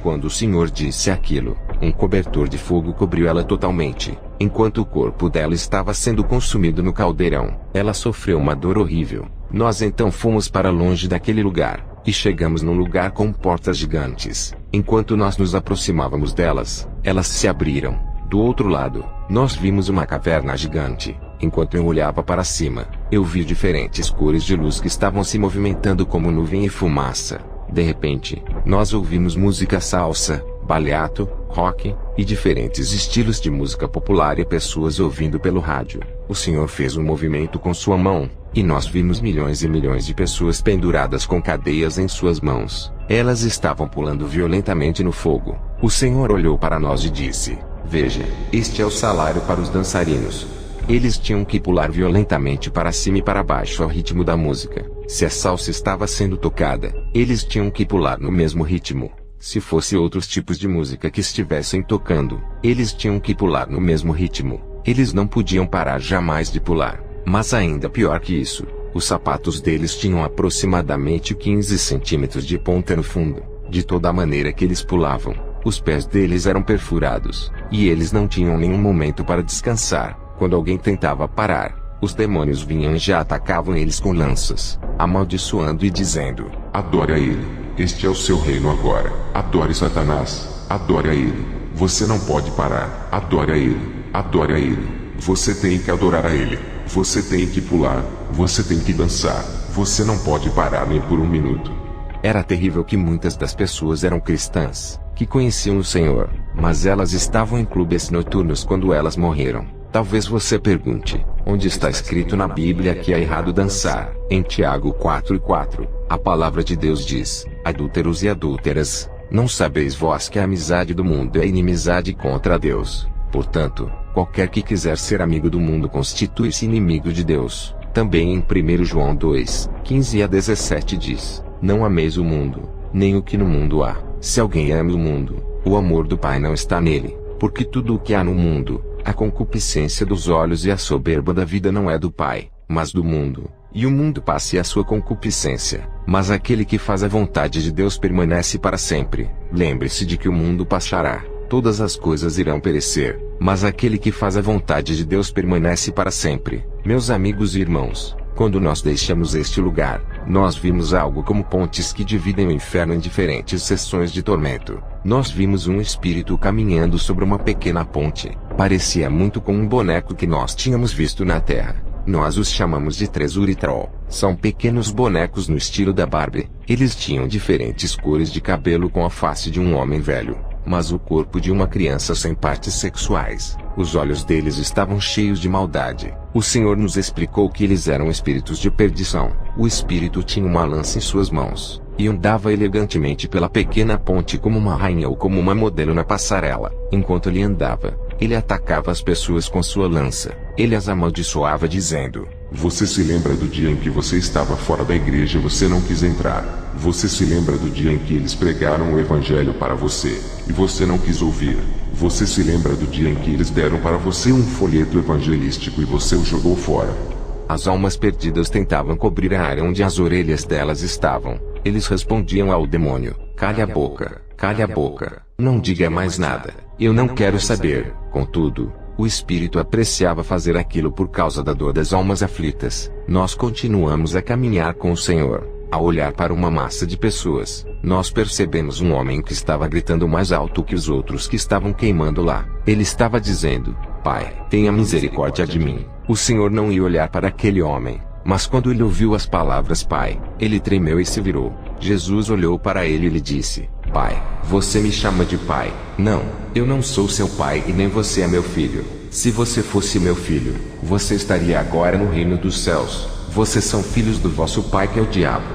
Quando o Senhor disse aquilo, um cobertor de fogo cobriu ela totalmente. Enquanto o corpo dela estava sendo consumido no caldeirão, ela sofreu uma dor horrível. Nós então fomos para longe daquele lugar, e chegamos num lugar com portas gigantes. Enquanto nós nos aproximávamos delas, elas se abriram. Do outro lado, nós vimos uma caverna gigante. Enquanto eu olhava para cima, eu vi diferentes cores de luz que estavam se movimentando como nuvem e fumaça. De repente, nós ouvimos música salsa, baleato, rock, e diferentes estilos de música popular e pessoas ouvindo pelo rádio. O Senhor fez um movimento com sua mão, e nós vimos milhões e milhões de pessoas penduradas com cadeias em suas mãos. Elas estavam pulando violentamente no fogo. O Senhor olhou para nós e disse: Veja, este é o salário para os dançarinos. Eles tinham que pular violentamente para cima e para baixo ao ritmo da música. Se a salsa estava sendo tocada, eles tinham que pular no mesmo ritmo. Se fosse outros tipos de música que estivessem tocando, eles tinham que pular no mesmo ritmo. Eles não podiam parar jamais de pular. Mas ainda pior que isso, os sapatos deles tinham aproximadamente 15 centímetros de ponta no fundo. De toda maneira que eles pulavam, os pés deles eram perfurados, e eles não tinham nenhum momento para descansar. Quando alguém tentava parar, os demônios vinham e já atacavam eles com lanças, amaldiçoando e dizendo: Adore a ele, este é o seu reino agora. Adore Satanás, adore a ele. Você não pode parar. Adore a ele, adore a ele. Você tem que adorar a ele. Você tem que pular, você tem que dançar. Você não pode parar nem por um minuto. Era terrível que muitas das pessoas eram cristãs, que conheciam o Senhor, mas elas estavam em clubes noturnos quando elas morreram. Talvez você pergunte: onde está escrito na Bíblia que é errado dançar? Em Tiago 4:4, a palavra de Deus diz: Adúlteros e adúlteras, não sabeis vós que a amizade do mundo é inimizade contra Deus? Portanto, qualquer que quiser ser amigo do mundo constitui-se inimigo de Deus. Também em 1 João 2:15-17 diz: Não ameis o mundo, nem o que no mundo há. Se alguém ama o mundo, o amor do Pai não está nele, porque tudo o que há no mundo, a concupiscência dos olhos e a soberba da vida não é do Pai, mas do mundo. E o mundo passa e a sua concupiscência, mas aquele que faz a vontade de Deus permanece para sempre. Lembre-se de que o mundo passará, todas as coisas irão perecer, mas aquele que faz a vontade de Deus permanece para sempre. Meus amigos e irmãos, quando nós deixamos este lugar, nós vimos algo como pontes que dividem o inferno em diferentes seções de tormento. Nós vimos um espírito caminhando sobre uma pequena ponte. Parecia muito com um boneco que nós tínhamos visto na Terra. Nós os chamamos de Tresuritol. São pequenos bonecos no estilo da Barbie. Eles tinham diferentes cores de cabelo com a face de um homem velho, mas o corpo de uma criança sem partes sexuais. Os olhos deles estavam cheios de maldade. O Senhor nos explicou que eles eram espíritos de perdição. O espírito tinha uma lança em suas mãos, e andava elegantemente pela pequena ponte como uma rainha ou como uma modelo na passarela. Enquanto ele andava, ele atacava as pessoas com sua lança. Ele as amaldiçoava dizendo: Você se lembra do dia em que você estava fora da igreja e você não quis entrar? Você se lembra do dia em que eles pregaram o evangelho para você, e você não quis ouvir? Você se lembra do dia em que eles deram para você um folheto evangelístico e você o jogou fora? As almas perdidas tentavam cobrir a área onde as orelhas delas estavam. Eles respondiam ao demônio: Cale a boca, não diga mais nada, eu não quero saber. Contudo, o espírito apreciava fazer aquilo por causa da dor das almas aflitas. Nós continuamos a caminhar com o Senhor. Ao olhar para uma massa de pessoas, nós percebemos um homem que estava gritando mais alto que os outros que estavam queimando lá. Ele estava dizendo: Pai, tenha misericórdia de mim. O Senhor não ia olhar para aquele homem, mas quando ele ouviu as palavras Pai, ele tremeu e se virou. Jesus olhou para ele e lhe disse: Pai, você me chama de pai? Não, eu não sou seu pai e nem você é meu filho. Se você fosse meu filho, você estaria agora no reino dos céus. Vocês são filhos do vosso pai que é o diabo.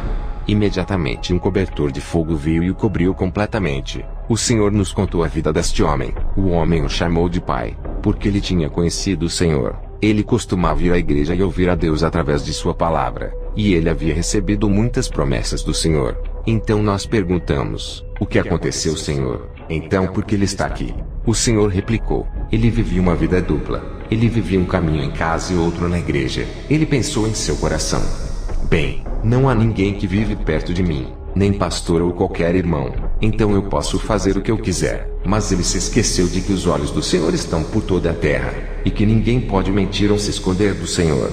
Imediatamente um cobertor de fogo veio e o cobriu completamente. O Senhor nos contou a vida deste homem. O homem o chamou de pai, porque ele tinha conhecido o Senhor. Ele costumava ir à igreja e ouvir a Deus através de sua palavra, e ele havia recebido muitas promessas do Senhor. Então nós perguntamos: o que aconteceu, Senhor? Então por que ele está aqui? O Senhor replicou: ele vivia uma vida dupla. Ele vivia um caminho em casa e outro na igreja. Ele pensou em seu coração: bem, não há ninguém que vive perto de mim, nem pastor ou qualquer irmão, então eu posso fazer o que eu quiser. Mas ele se esqueceu de que os olhos do Senhor estão por toda a terra, e que ninguém pode mentir ou se esconder do Senhor.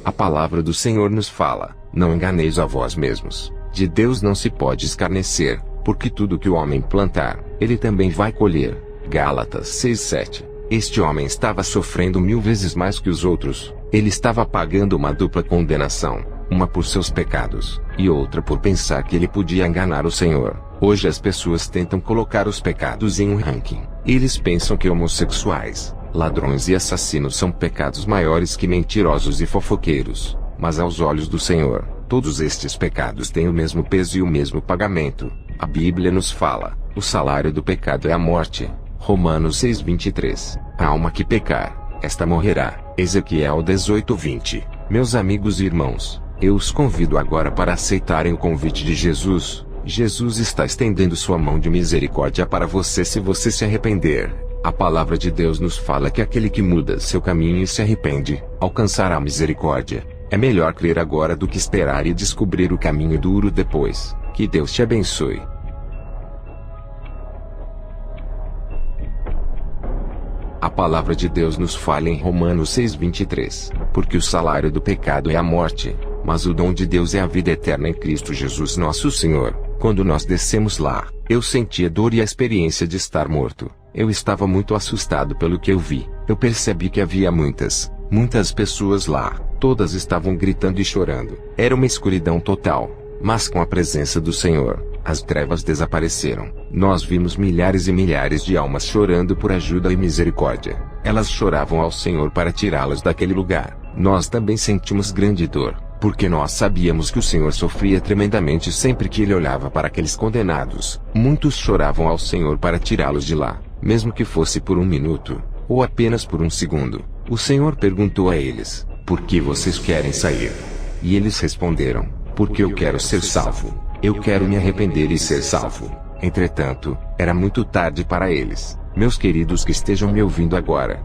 A palavra do Senhor nos fala: não enganeis a vós mesmos. De Deus não se pode escarnecer, porque tudo que o homem plantar, ele também vai colher. Gálatas 6:7. Este homem estava sofrendo 1000 vezes mais que os outros. Ele estava pagando uma dupla condenação, uma por seus pecados, e outra por pensar que ele podia enganar o Senhor. Hoje as pessoas tentam colocar os pecados em um ranking. Eles pensam que homossexuais, ladrões e assassinos são pecados maiores que mentirosos e fofoqueiros. Mas aos olhos do Senhor, todos estes pecados têm o mesmo peso e o mesmo pagamento. A Bíblia nos fala: o salário do pecado é a morte. Romanos 6:23. A alma que pecar, esta morrerá. Ezequiel 18:20. Meus amigos e irmãos, eu os convido agora para aceitarem o convite de Jesus. Jesus está estendendo sua mão de misericórdia para você se você se arrepender. A palavra de Deus nos fala que aquele que muda seu caminho e se arrepende, alcançará misericórdia. É melhor crer agora do que esperar e descobrir o caminho duro depois. Que Deus te abençoe. A palavra de Deus nos fala em Romanos 6:23, porque o salário do pecado é a morte, mas o dom de Deus é a vida eterna em Cristo Jesus nosso Senhor. Quando nós descemos lá, eu senti a dor e a experiência de estar morto. Eu estava muito assustado pelo que eu vi. Eu percebi que havia muitas pessoas lá. Todas estavam gritando e chorando. Era uma escuridão total. Mas com a presença do Senhor, as trevas desapareceram. Nós vimos milhares e milhares de almas chorando por ajuda e misericórdia. Elas choravam ao Senhor para tirá-las daquele lugar. Nós também sentimos grande dor, porque nós sabíamos que o Senhor sofria tremendamente sempre que ele olhava para aqueles condenados. Muitos choravam ao Senhor para tirá-los de lá, mesmo que fosse por 1 minuto, ou apenas por 1 segundo. O Senhor perguntou a eles: por que vocês querem sair? E eles responderam: porque eu quero ser salvo. Eu quero me arrepender e ser salvo. Entretanto, era muito tarde para eles. Meus queridos que estejam me ouvindo agora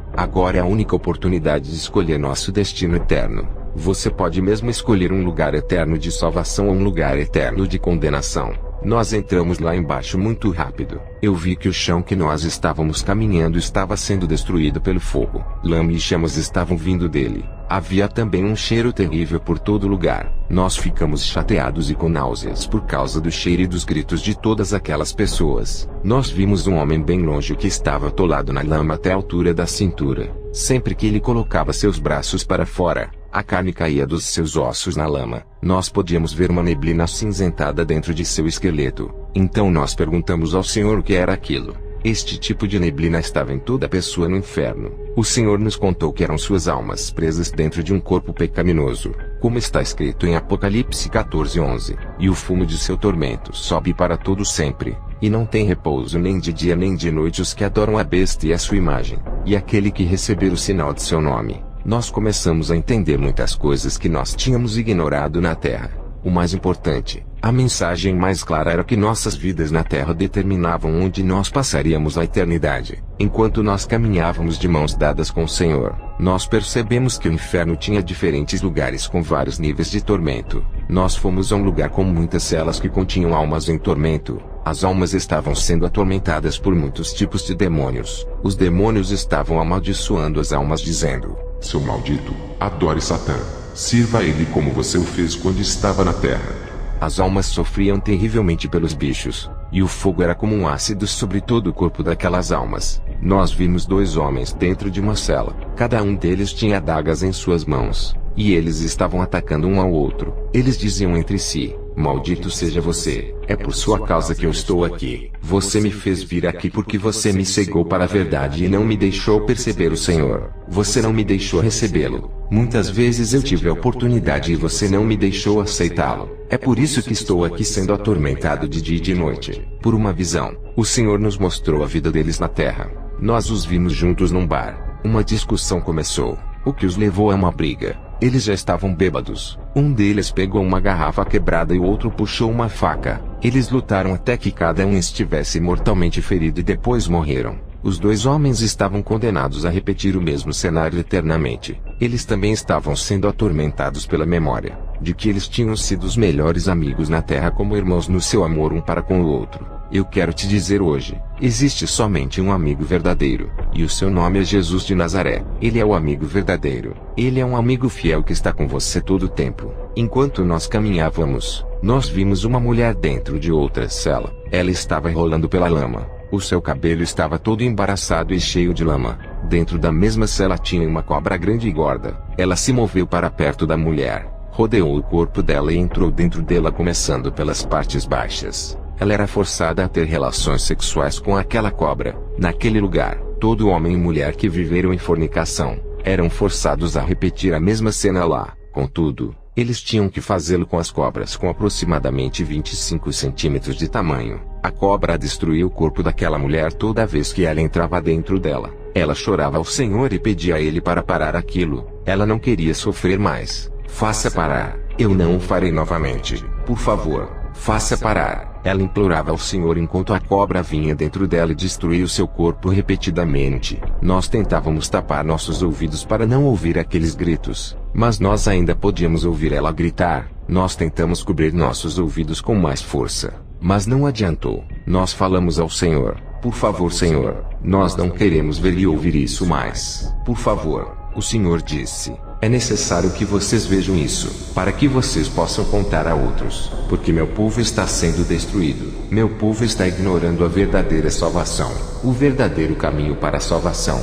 é a única oportunidade de escolher nosso destino eterno. Você pode mesmo escolher um lugar eterno de salvação ou um lugar eterno de condenação. Nós entramos lá embaixo muito rápido. Eu vi que o chão que nós estávamos caminhando estava sendo destruído pelo fogo. Lama e chamas estavam vindo dele. Havia também um cheiro terrível por todo lugar. Nós ficamos chateados e com náuseas por causa do cheiro e dos gritos de todas aquelas pessoas. Nós vimos um homem bem longe que estava atolado na lama até a altura da cintura. Sempre que ele colocava seus braços para fora, a carne caía dos seus ossos na lama. Nós podíamos ver uma neblina acinzentada dentro de seu esqueleto. Então nós perguntamos ao Senhor o que era aquilo. Este tipo de neblina estava em toda pessoa no inferno. O Senhor nos contou que eram suas almas presas dentro de um corpo pecaminoso, como está escrito em Apocalipse 14:11. E o fumo de seu tormento sobe para todo sempre, e não tem repouso nem de dia nem de noite os que adoram a besta e a sua imagem, e aquele que receber o sinal de seu nome. Nós começamos a entender muitas coisas que nós tínhamos ignorado na Terra. O mais importante, a mensagem mais clara era que nossas vidas na Terra determinavam onde nós passaríamos a eternidade. Enquanto nós caminhávamos de mãos dadas com o Senhor, nós percebemos que o inferno tinha diferentes lugares com vários níveis de tormento. Nós fomos a um lugar com muitas celas que continham almas em tormento. As almas estavam sendo atormentadas por muitos tipos de demônios. Os demônios estavam amaldiçoando as almas dizendo: seu maldito, adore Satã. Sirva a ele como você o fez quando estava na terra. As almas sofriam terrivelmente pelos bichos, e o fogo era como um ácido sobre todo o corpo daquelas almas. Nós vimos 2 homens dentro de uma cela. Cada um deles tinha adagas em suas mãos, e eles estavam atacando um ao outro. Eles diziam entre si: Maldito seja você, é por sua causa que eu estou aqui. Você me fez vir aqui porque você me cegou para a verdade e não me deixou perceber o Senhor. Você não me deixou recebê-lo. Muitas vezes eu tive a oportunidade e você não me deixou aceitá-lo. É por isso que estou aqui sendo atormentado de dia e de noite. Por uma visão, o Senhor nos mostrou a vida deles na terra. Nós os vimos juntos num bar. Uma discussão começou, o que os levou a uma briga. Eles já estavam bêbados. Um deles pegou uma garrafa quebrada e o outro puxou uma faca. Eles lutaram até que cada um estivesse mortalmente ferido e depois morreram. Os dois homens estavam condenados a repetir o mesmo cenário eternamente. Eles também estavam sendo atormentados pela memória de que eles tinham sido os melhores amigos na terra, como irmãos no seu amor um para com o outro. Eu quero te dizer hoje, existe somente um amigo verdadeiro, e o seu nome é Jesus de Nazaré. Ele é o amigo verdadeiro. Ele é um amigo fiel que está com você todo o tempo. Enquanto nós caminhávamos, nós vimos uma mulher dentro de outra cela. Ela estava rolando pela lama. O seu cabelo estava todo embaraçado e cheio de lama. Dentro da mesma cela tinha uma cobra grande e gorda. Ela se moveu para perto da mulher, rodeou o corpo dela e entrou dentro dela, começando pelas partes baixas. Ela era forçada a ter relações sexuais com aquela cobra. Naquele lugar, todo homem e mulher que viveram em fornicação eram forçados a repetir a mesma cena lá. Contudo, eles tinham que fazê-lo com as cobras com aproximadamente 25 centímetros de tamanho. A cobra destruía o corpo daquela mulher toda vez que ela entrava dentro dela. Ela chorava ao Senhor e pedia a Ele para parar aquilo. Ela não queria sofrer mais. Faça parar. Eu não o farei novamente. Por favor, faça parar. Ela implorava ao Senhor enquanto a cobra vinha dentro dela e destruía o seu corpo repetidamente. Nós tentávamos tapar nossos ouvidos para não ouvir aqueles gritos, mas nós ainda podíamos ouvir ela gritar. Nós tentamos cobrir nossos ouvidos com mais força, mas não adiantou. Nós falamos ao Senhor: por favor, Senhor, nós não queremos ver e ouvir isso mais. Por favor. O Senhor disse: é necessário que vocês vejam isso, para que vocês possam contar a outros, porque meu povo está sendo destruído. Meu povo está ignorando a verdadeira salvação, o verdadeiro caminho para a salvação.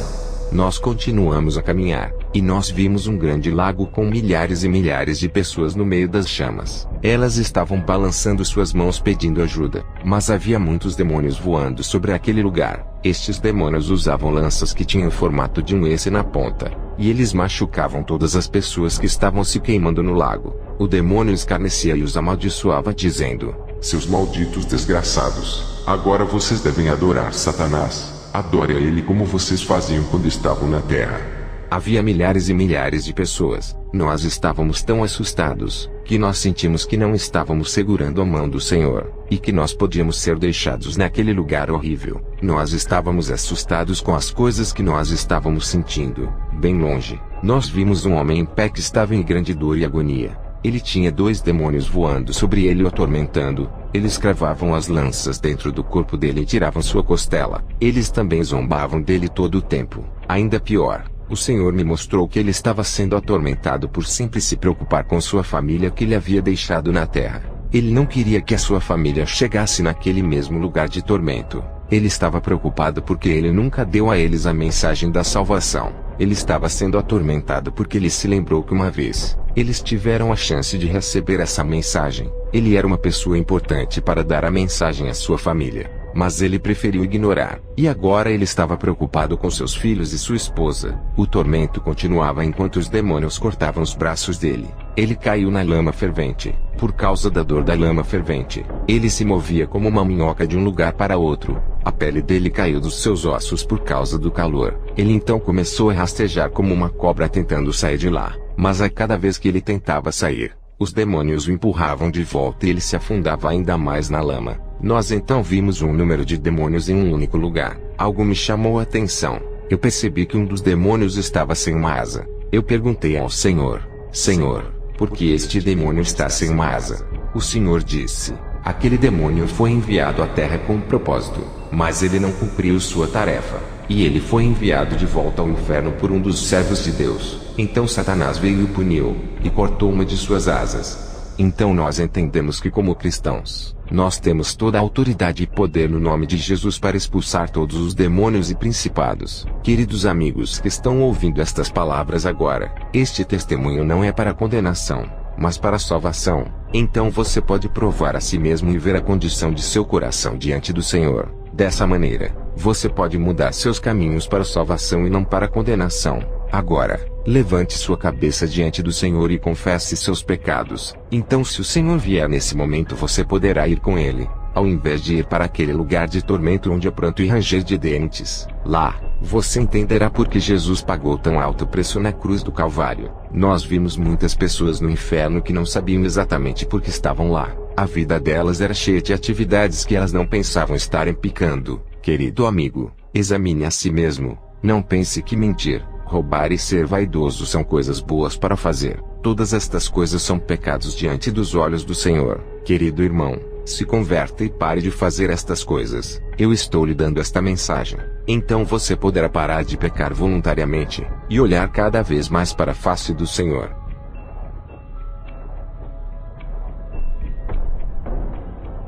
Nós continuamos a caminhar, e nós vimos um grande lago com milhares e milhares de pessoas no meio das chamas. Elas estavam balançando suas mãos pedindo ajuda, mas havia muitos demônios voando sobre aquele lugar. Estes demônios usavam lanças que tinham o formato de um S na ponta, e eles machucavam todas as pessoas que estavam se queimando no lago. O demônio escarnecia e os amaldiçoava, dizendo: seus malditos desgraçados, agora vocês devem adorar Satanás. Adore a ele como vocês faziam quando estavam na terra. Havia milhares e milhares de pessoas. Nós estávamos tão assustados, que nós sentimos que não estávamos segurando a mão do Senhor, e que nós podíamos ser deixados naquele lugar horrível. Nós estávamos assustados com as coisas que nós estávamos sentindo. Bem longe, nós vimos um homem em pé que estava em grande dor e agonia. Ele tinha 2 demônios voando sobre ele o atormentando. Eles cravavam as lanças dentro do corpo dele e tiravam sua costela. Eles também zombavam dele todo o tempo. Ainda pior, o Senhor me mostrou que ele estava sendo atormentado por sempre se preocupar com sua família que ele havia deixado na terra. Ele não queria que a sua família chegasse naquele mesmo lugar de tormento. Ele estava preocupado porque ele nunca deu a eles a mensagem da salvação. Ele estava sendo atormentado porque ele se lembrou que uma vez eles tiveram a chance de receber essa mensagem. Ele era uma pessoa importante para dar a mensagem à sua família, mas ele preferiu ignorar. E agora ele estava preocupado com seus filhos e sua esposa. O tormento continuava enquanto os demônios cortavam os braços dele. Ele caiu na lama fervente. Por causa da dor da lama fervente, ele se movia como uma minhoca de um lugar para outro. A pele dele caiu dos seus ossos por causa do calor. Ele então começou a rastejar como uma cobra tentando sair de lá. Mas a cada vez que ele tentava sair, os demônios o empurravam de volta e ele se afundava ainda mais na lama. Nós então vimos um número de demônios em um único lugar. Algo me chamou a atenção. Eu percebi que um dos demônios estava sem uma asa. Eu perguntei ao Senhor: Senhor, por que este demônio está sem uma asa? O Senhor disse: aquele demônio foi enviado à terra com um propósito, mas ele não cumpriu sua tarefa, e ele foi enviado de volta ao inferno por um dos servos de Deus. Então Satanás veio e o puniu, e cortou uma de suas asas. Então nós entendemos que como cristãos, nós temos toda a autoridade e poder no nome de Jesus para expulsar todos os demônios e principados. Queridos amigos que estão ouvindo estas palavras agora, este testemunho não é para condenação, mas para a salvação. Então você pode provar a si mesmo e ver a condição de seu coração diante do Senhor. Dessa maneira, você pode mudar seus caminhos para a salvação e não para a condenação. Agora, levante sua cabeça diante do Senhor e confesse seus pecados. Então, se o Senhor vier nesse momento, você poderá ir com Ele, ao invés de ir para aquele lugar de tormento onde há pranto e ranger de dentes. Lá, você entenderá por que Jesus pagou tão alto preço na cruz do Calvário. Nós vimos muitas pessoas no inferno que não sabiam exatamente por que estavam lá. A vida delas era cheia de atividades que elas não pensavam estarem picando. Querido amigo, examine a si mesmo. Não pense que mentir, roubar e ser vaidoso são coisas boas para fazer. Todas estas coisas são pecados diante dos olhos do Senhor. Querido irmão, se converta e pare de fazer estas coisas. Eu estou lhe dando esta mensagem. Então você poderá parar de pecar voluntariamente, e olhar cada vez mais para a face do Senhor.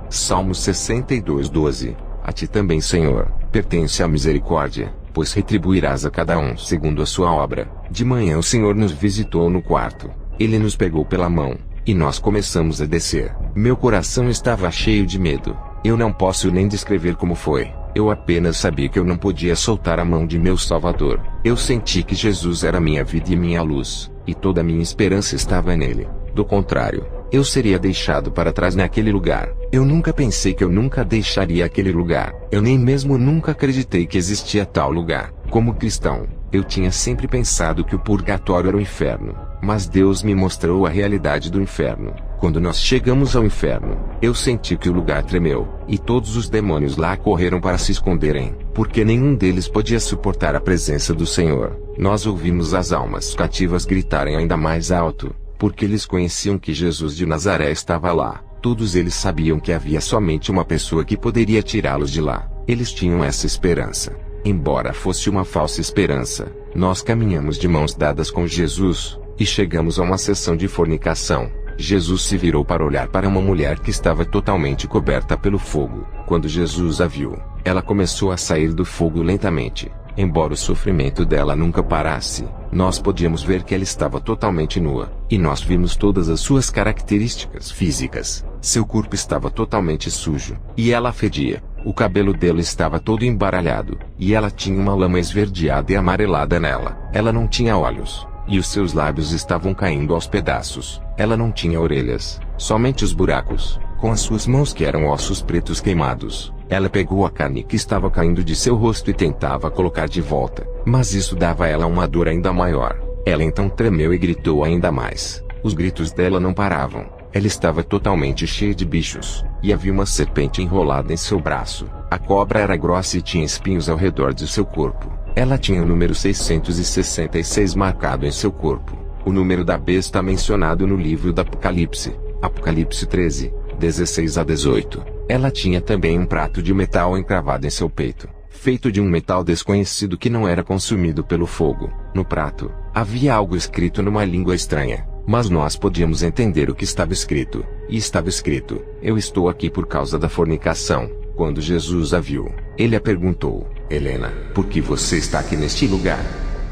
Salmo 62:12. A ti também, Senhor, pertence a misericórdia, pois retribuirás a cada um segundo a sua obra. De manhã o Senhor nos visitou no quarto. Ele nos pegou pela mão, e nós começamos a descer. Meu coração estava cheio de medo. Eu não posso nem descrever como foi. Eu apenas sabia que eu não podia soltar a mão de meu Salvador. Eu senti que Jesus era minha vida e minha luz, e toda a minha esperança estava nele. Do contrário, eu seria deixado para trás naquele lugar. Eu nunca pensei que eu nunca deixaria aquele lugar. Eu nem mesmo nunca acreditei que existia tal lugar. Como cristão, eu tinha sempre pensado que o purgatório era o inferno. Mas Deus me mostrou a realidade do inferno. Quando nós chegamos ao inferno, eu senti que o lugar tremeu, e todos os demônios lá correram para se esconderem, porque nenhum deles podia suportar a presença do Senhor. Nós ouvimos as almas cativas gritarem ainda mais alto, porque eles conheciam que Jesus de Nazaré estava lá. Todos eles sabiam que havia somente uma pessoa que poderia tirá-los de lá. Eles tinham essa esperança. Embora fosse uma falsa esperança, nós caminhamos de mãos dadas com Jesus, e chegamos a uma sessão de fornicação. Jesus se virou para olhar para uma mulher que estava totalmente coberta pelo fogo. Quando Jesus a viu, ela começou a sair do fogo lentamente. Embora o sofrimento dela nunca parasse, nós podíamos ver que ela estava totalmente nua, e nós vimos todas as suas características físicas. Seu corpo estava totalmente sujo, e ela fedia. O cabelo dela estava todo embaralhado, e ela tinha uma lama esverdeada e amarelada nela. Ela não tinha olhos, e os seus lábios estavam caindo aos pedaços. Ela não tinha orelhas, somente os buracos. Com as suas mãos que eram ossos pretos queimados, ela pegou a carne que estava caindo de seu rosto e tentava colocar de volta, mas isso dava a ela uma dor ainda maior. Ela então tremeu e gritou ainda mais. Os gritos dela não paravam. Ela estava totalmente cheia de bichos, e havia uma serpente enrolada em seu braço. A cobra era grossa e tinha espinhos ao redor de seu corpo. Ela tinha o número 666 marcado em seu corpo. O número da besta mencionado no livro do Apocalipse, Apocalipse 13, 16 a 18. Ela tinha também um prato de metal encravado em seu peito, feito de um metal desconhecido que não era consumido pelo fogo. No prato, havia algo escrito numa língua estranha, mas nós podíamos entender o que estava escrito. E estava escrito: eu estou aqui por causa da fornicação. Quando Jesus a viu, ele a perguntou: Helena, por que você está aqui neste lugar?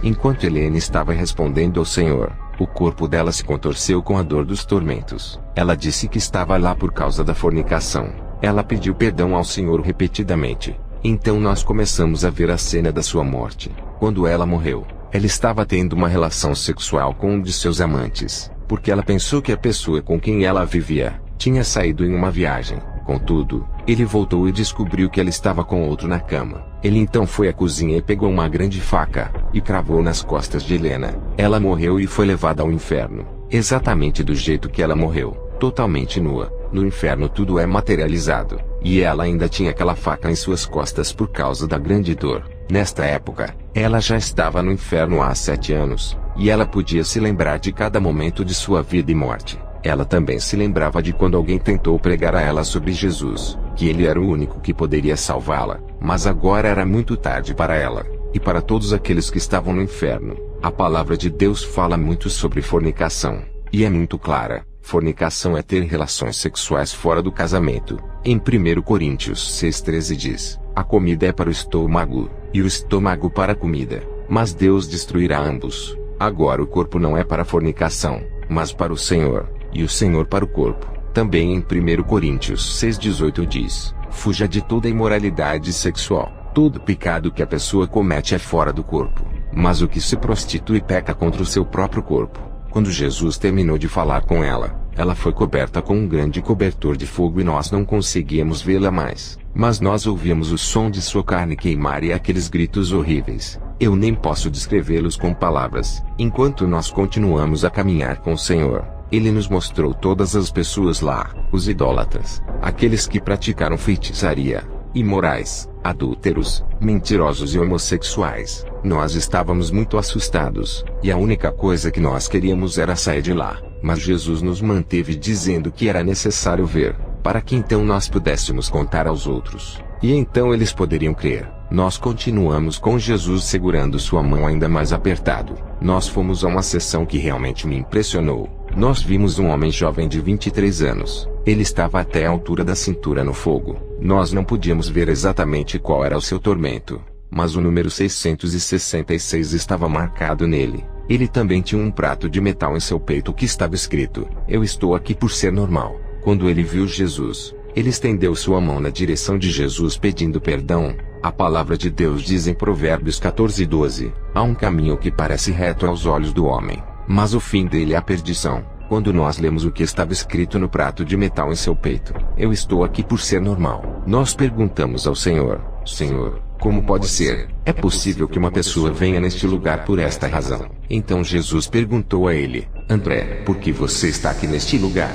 Enquanto Helena estava respondendo ao Senhor, o corpo dela se contorceu com a dor dos tormentos. Ela disse que estava lá por causa da fornicação. Ela pediu perdão ao Senhor repetidamente. Então nós começamos a ver a cena da sua morte. Quando ela morreu, ela estava tendo uma relação sexual com um de seus amantes, porque ela pensou que a pessoa com quem ela vivia tinha saído em uma viagem. Contudo, ele voltou e descobriu que ela estava com outro na cama. Ele então foi à cozinha e pegou uma grande faca, e cravou nas costas de Helena. Ela morreu e foi levada ao inferno, exatamente do jeito que ela morreu, totalmente nua. No inferno tudo é materializado, e ela ainda tinha aquela faca em suas costas por causa da grande dor. Nesta época, ela já estava no inferno há 7 anos, e ela podia se lembrar de cada momento de sua vida e morte. Ela também se lembrava de quando alguém tentou pregar a ela sobre Jesus, que ele era o único que poderia salvá-la, mas agora era muito tarde para ela, e para todos aqueles que estavam no inferno. A palavra de Deus fala muito sobre fornicação, e é muito clara. Fornicação é ter relações sexuais fora do casamento. Em 1 Coríntios 6,13 diz: a comida é para o estômago, e o estômago para a comida, mas Deus destruirá ambos. Agora o corpo não é para a fornicação, mas para o Senhor, e o Senhor para o corpo. Também em 1 Coríntios 6,18 diz: fuja de toda imoralidade sexual. Todo pecado que a pessoa comete é fora do corpo, mas o que se prostitui peca contra o seu próprio corpo. Quando Jesus terminou de falar com ela, ela foi coberta com um grande cobertor de fogo e nós não conseguíamos vê-la mais. Mas nós ouvimos o som de sua carne queimar e aqueles gritos horríveis. Eu nem posso descrevê-los com palavras. Enquanto nós continuamos a caminhar com o Senhor, Ele nos mostrou todas as pessoas lá, os idólatras, aqueles que praticaram feitiçaria, imorais, adúlteros, mentirosos e homossexuais. Nós estávamos muito assustados, e a única coisa que nós queríamos era sair de lá. Mas Jesus nos manteve dizendo que era necessário ver, para que então nós pudéssemos contar aos outros, e então eles poderiam crer. Nós continuamos com Jesus segurando sua mão ainda mais apertado. Nós fomos a uma sessão que realmente me impressionou. Nós vimos um homem jovem de 23 anos. Ele estava até a altura da cintura no fogo. Nós não podíamos ver exatamente qual era o seu tormento, mas o número 666 estava marcado nele. Ele também tinha um prato de metal em seu peito que estava escrito: eu estou aqui por ser normal. Quando ele viu Jesus, ele estendeu sua mão na direção de Jesus pedindo perdão. A palavra de Deus diz em Provérbios 14:12: há um caminho que parece reto aos olhos do homem, mas o fim dele é a perdição. Quando nós lemos o que estava escrito no prato de metal em seu peito, eu estou aqui por ser normal, nós perguntamos ao Senhor: Senhor, como pode ser? É possível que uma pessoa venha neste lugar por esta razão? Então Jesus perguntou a ele: André, por que você está aqui neste lugar?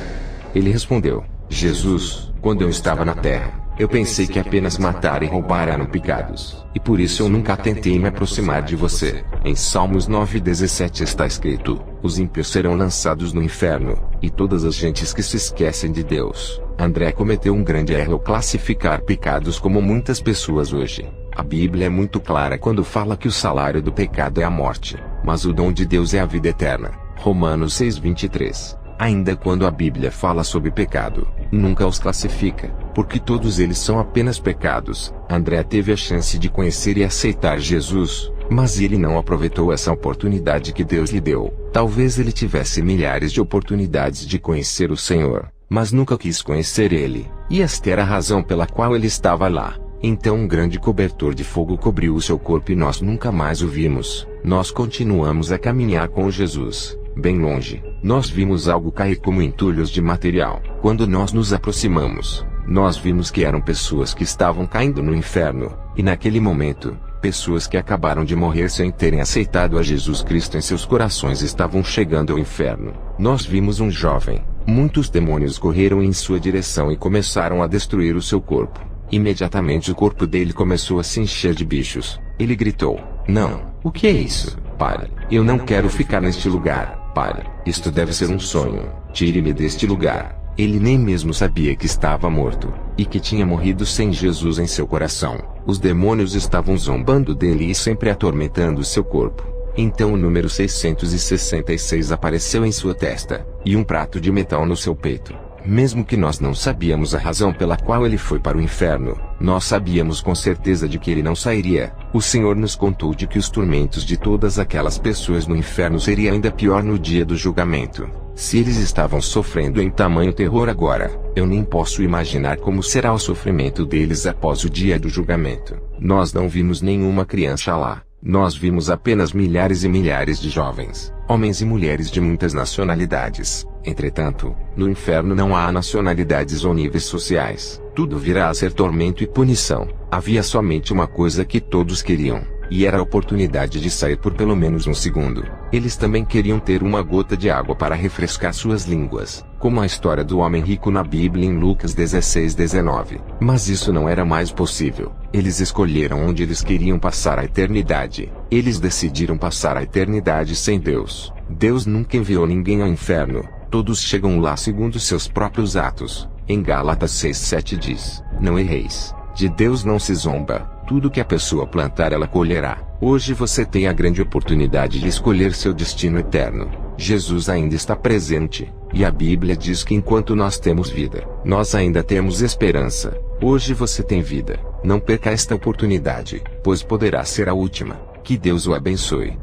Ele respondeu: Jesus, quando eu estava na terra, eu pensei que apenas matar e roubar eram pecados, e por isso eu nunca tentei me aproximar de você. Em Salmos 9:17 está escrito: os ímpios serão lançados no inferno, e todas as gentes que se esquecem de Deus. André cometeu um grande erro ao classificar pecados como muitas pessoas hoje. A Bíblia é muito clara quando fala que o salário do pecado é a morte, mas o dom de Deus é a vida eterna. Romanos 6:23. Ainda quando a Bíblia fala sobre pecado, nunca os classifica, porque todos eles são apenas pecados. André teve a chance de conhecer e aceitar Jesus, mas ele não aproveitou essa oportunidade que Deus lhe deu. Talvez ele tivesse milhares de oportunidades de conhecer o Senhor, mas nunca quis conhecer Ele, e esta era a razão pela qual ele estava lá. Então um grande cobertor de fogo cobriu o seu corpo e nós nunca mais o vimos. Nós continuamos a caminhar com Jesus. Bem longe, nós vimos algo cair como entulhos de material. Quando nós nos aproximamos, nós vimos que eram pessoas que estavam caindo no inferno, e naquele momento, pessoas que acabaram de morrer sem terem aceitado a Jesus Cristo em seus corações estavam chegando ao inferno. Nós vimos um jovem. Muitos demônios correram em sua direção e começaram a destruir o seu corpo. Imediatamente o corpo dele começou a se encher de bichos. Ele gritou: não, o que é isso? Pare, eu não quero ficar neste lugar. Pare, isto deve ser um sonho. Tire-me deste lugar. Ele nem mesmo sabia que estava morto, e que tinha morrido sem Jesus em seu coração. Os demônios estavam zombando dele e sempre atormentando seu corpo. Então o número 666 apareceu em sua testa, e um prato de metal no seu peito. Mesmo que nós não sabíamos a razão pela qual ele foi para o inferno, nós sabíamos com certeza de que ele não sairia. O Senhor nos contou de que os tormentos de todas aquelas pessoas no inferno seria ainda pior no dia do julgamento. Se eles estavam sofrendo em tamanho terror agora, eu nem posso imaginar como será o sofrimento deles após o dia do julgamento. Nós não vimos nenhuma criança lá. Nós vimos apenas milhares e milhares de jovens, homens e mulheres de muitas nacionalidades. Entretanto, no inferno não há nacionalidades ou níveis sociais. Tudo virá a ser tormento e punição. Havia somente uma coisa que todos queriam, e era a oportunidade de sair por pelo menos um segundo. Eles também queriam ter uma gota de água para refrescar suas línguas, como a história do homem rico na Bíblia em Lucas 16:19. Mas isso não era mais possível. Eles escolheram onde eles queriam passar a eternidade. Eles decidiram passar a eternidade sem Deus. Deus nunca enviou ninguém ao inferno. Todos chegam lá segundo seus próprios atos. Em Gálatas 6:7 diz: não erreis. De Deus não se zomba. Tudo que a pessoa plantar ela colherá. Hoje você tem a grande oportunidade de escolher seu destino eterno. Jesus ainda está presente, e a Bíblia diz que enquanto nós temos vida, nós ainda temos esperança. Hoje você tem vida. Não perca esta oportunidade, pois poderá ser a última. Que Deus o abençoe.